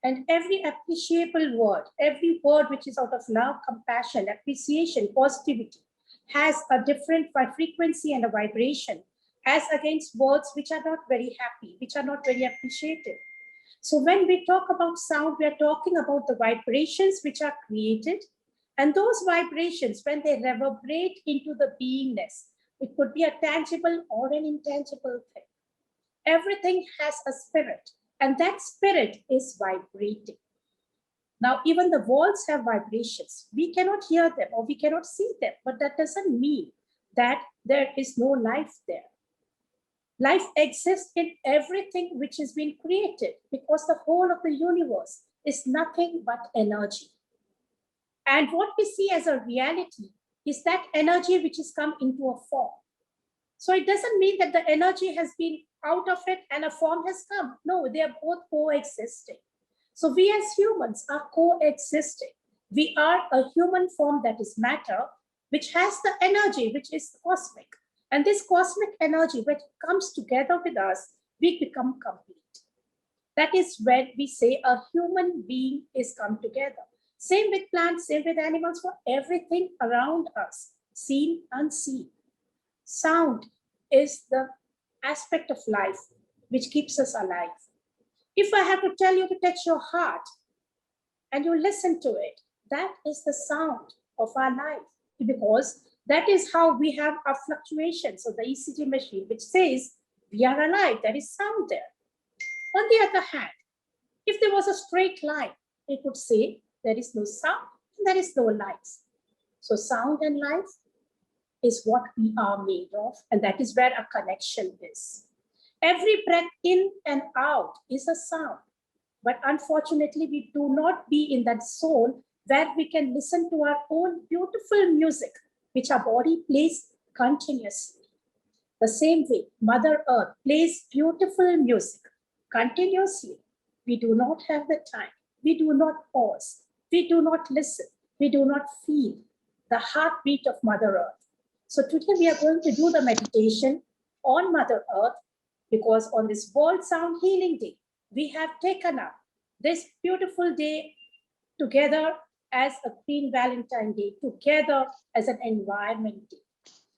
And every appreciable word, every word which is out of love, compassion, appreciation, positivity, has a different frequency and a vibration as against words which are not very happy, which are not very appreciative. So when we talk about sound, we are talking about the vibrations which are created. And those vibrations, when they reverberate into the beingness, it could be a tangible or an intangible thing. Everything has a spirit, and that spirit is vibrating. Now, even the walls have vibrations. We cannot hear them or we cannot see them, but that doesn't mean that there is no life there. Life exists in everything which has been created, because the whole of the universe is nothing but energy. And what we see as a reality is that energy which has come into a form. So it doesn't mean that the energy has been out of it and a form has come. No, they are both coexisting. So we as humans are coexisting. We are a human form that is matter, which has the energy, which is cosmic. And this cosmic energy, when it comes together with us, we become complete. That is when we say a human being is come together. Same with plants, same with animals, for everything around us, seen, unseen. Sound is the aspect of life which keeps us alive. If I have to tell you to touch your heart and you listen to it, that is the sound of our life, because that is how we have our fluctuations of the ECG machine, which says we are alive. There is sound there. On the other hand, if there was a straight line, it would say there is no sound, and there is no life. So sound and life is what we are made of, and that is where our connection is. Every breath in and out is a sound, but unfortunately, we do not be in that zone where we can listen to our own beautiful music, which our body plays continuously. The same way, Mother Earth plays beautiful music continuously. We do not have the time. We do not pause. We do not listen. We do not feel the heartbeat of Mother Earth. So today we are going to do the meditation on Mother Earth, because on this World Sound Healing Day, we have taken up this beautiful day together as a Green Valentine Day, together as an Environment Day.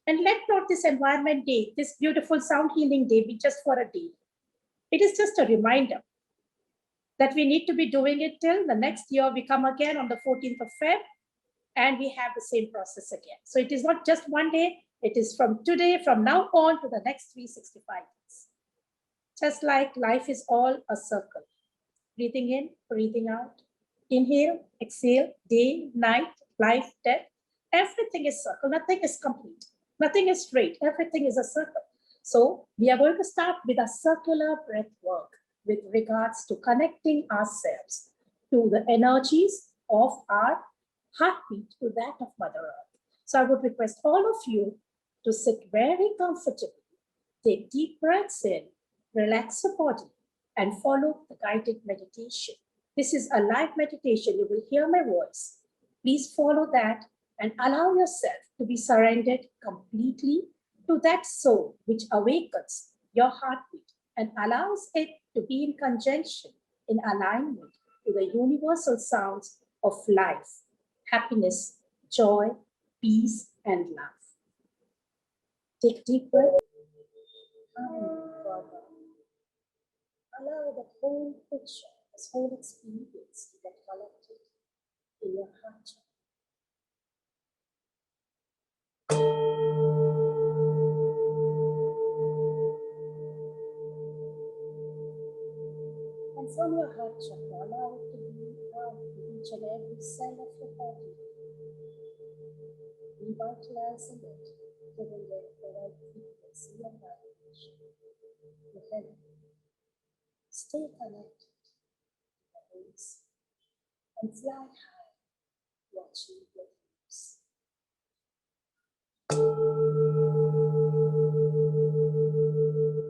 And let not this Environment Day, this beautiful Sound Healing Day, be just for a day. It is just a reminder that we need to be doing it till the next year. We come again on the 14th of Feb, and we have the same process again. So it is not just one day, it is from today, from now on to the next 365 days. Just like life is all a circle. Breathing in, breathing out. Inhale, exhale, day, night, life, death. Everything is circle, nothing is complete. Nothing is straight, everything is a circle. So we are going to start with a circular breath work with regards to connecting ourselves to the energies of our heartbeat, to that of Mother Earth. So I would request all of you to sit very comfortably, take deep breaths in, relax your body, and follow the guided meditation. This is a live meditation. You will hear my voice. Please follow that and allow yourself to be surrendered completely to that soul which awakens your heartbeat and allows it to be in conjunction, in alignment to the universal sounds of life, happiness, joy, peace, and love. Take a deep breath. Come further. Allow the whole picture, this whole experience to get collected in your heart. And from your heart chakra, allow it to be out in each and every cell of your body, revitalizing it, giving it the right frequency and vibration. Your head. Stay connected to the wings and fly high, watching your dreams.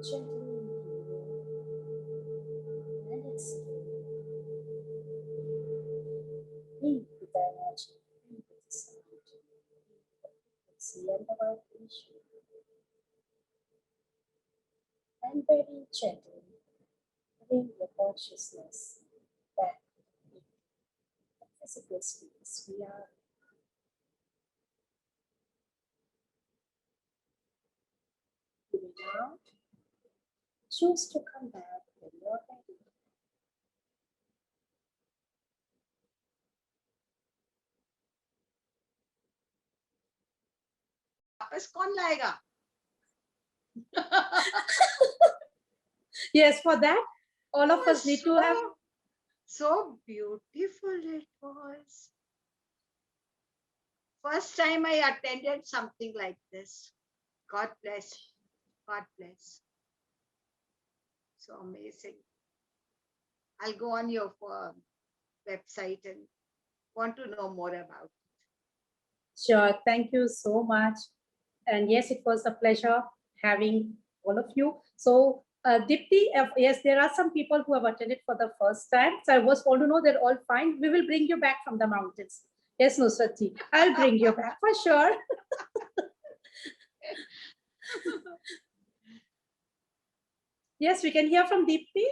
Gently inhale and exhale. Breathe with the energy, breathe with the sound, breathe with the frequency and the vibration. And very gently bring your consciousness back to the physical space we are. You will now choose to come back when you're ready. वापस कौन लाएगा? Yes, for that, all of us need to have. So beautiful it was. First time I attended something like this. God bless. God bless. So amazing. I'll go on your website and want to know more about it. Sure, thank you so much. And yes, it was a pleasure having all of you. So, Dipti, yes, there are some people who have attended for the first time. So I was want to know they're all fine. We will bring you back from the mountains. Yes, Nusrat ji, I'll bring you back for sure. Yes, we can hear from Dipti.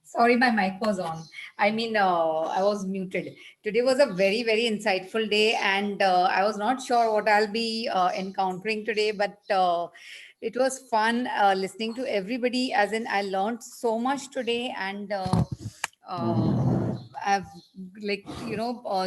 Sorry, my mic was on. I mean, I was muted. Today was a very, very insightful day, and I was not sure what I'll be encountering today, but it was fun listening to everybody. As in, I learned so much today, and I've like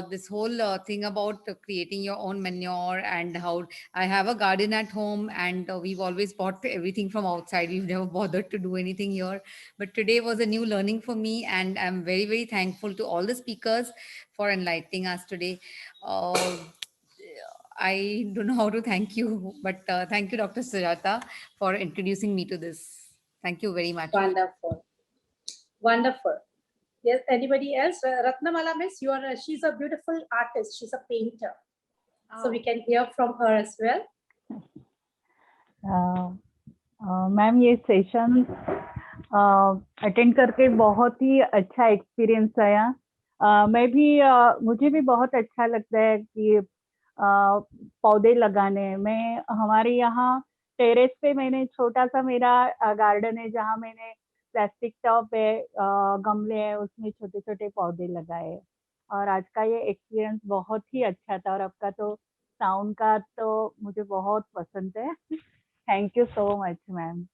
this whole thing about creating your own manure and how I have a garden at home, and we've always bought everything from outside. We've never bothered to do anything here. But today was a new learning for me, and I'm very, very thankful to all the speakers for enlightening us today. Uh, I don't know how to thank you, but thank you, Dr. Sujatha, for introducing me to this. Thank you very much. Wonderful. Wonderful. Yes, anybody else? Ratnamala miss, she's a beautiful artist. She's a painter. So we can hear from her as well. Ma'am ये session attend करके बहुत ही अच्छा experience आया। मुझे भी बहुत अच्छा लगता है कि पौधे लगाने में। हमारे यहाँ टेरेस पे मैंने छोटा सा मेरा गार्डन है जहाँ मैंने प्लास्टिक टब है, गमले हैं, उसमें छोटे छोटे पौधे लगाए और आज का ये एक्सपीरियंस बहुत ही अच्छा था और आपका तो साउंड का तो मुझे बहुत पसंद है। Thank you so much ma'am.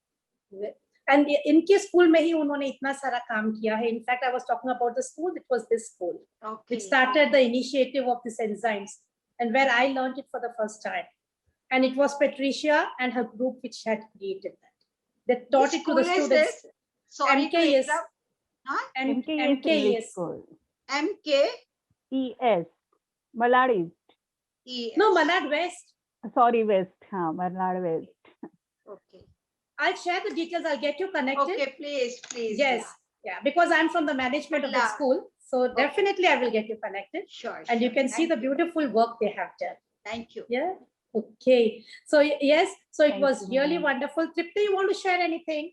And इनके स्कूल में ही उन्होंने इतना सारा काम किया है. In fact, I was talking about the school. It was this school which started the initiative of these enzymes, and where I learned it for the first time. And it was Patricia and her group which had created that. They taught it to the students. Sorry, MKS. MKS school. MKES. Malad East. No, Malad West. Sorry, West. हाँ, Malad West. Okay. I'll share the details. I'll get you connected. Okay, please, please. Yes, yeah, because I'm from the management of the school. So definitely I will get you connected. Sure. And you can see the beautiful work they have done. Thank you. Yeah. Okay. So yes, so it Thank was you, really ma'am. wonderful. Tripti, you want to share anything?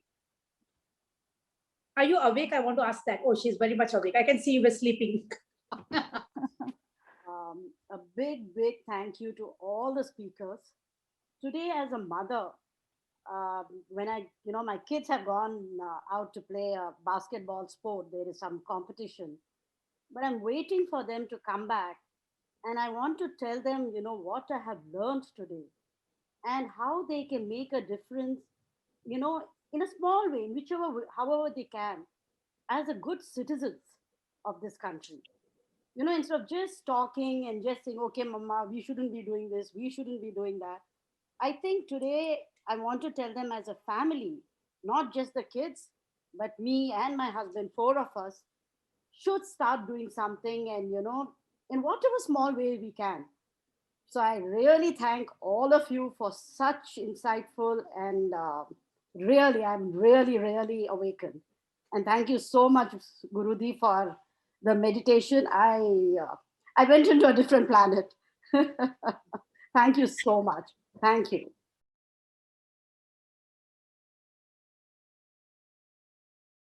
Are you awake? I want to ask that. Oh, she's very much awake. I can see you were sleeping. A big thank you to all the speakers. Today, as a mother, when my kids have gone out to play a basketball sport, there is some competition, but I'm waiting for them to come back And I want to tell them, what I have learned today and how they can make a difference, in a small way, in however they can, as a good citizens of this country. Instead of just talking and just saying, okay, mama, we shouldn't be doing this, we shouldn't be doing that. I think today I want to tell them as a family, not just the kids, but me and my husband, four of us, should start doing something, and, in whatever small way we can. So I really thank all of you for such insightful and really, I'm really, really awakened. And thank you so much, Gurudi, for the meditation. I went into a different planet. Thank you so much. Thank you.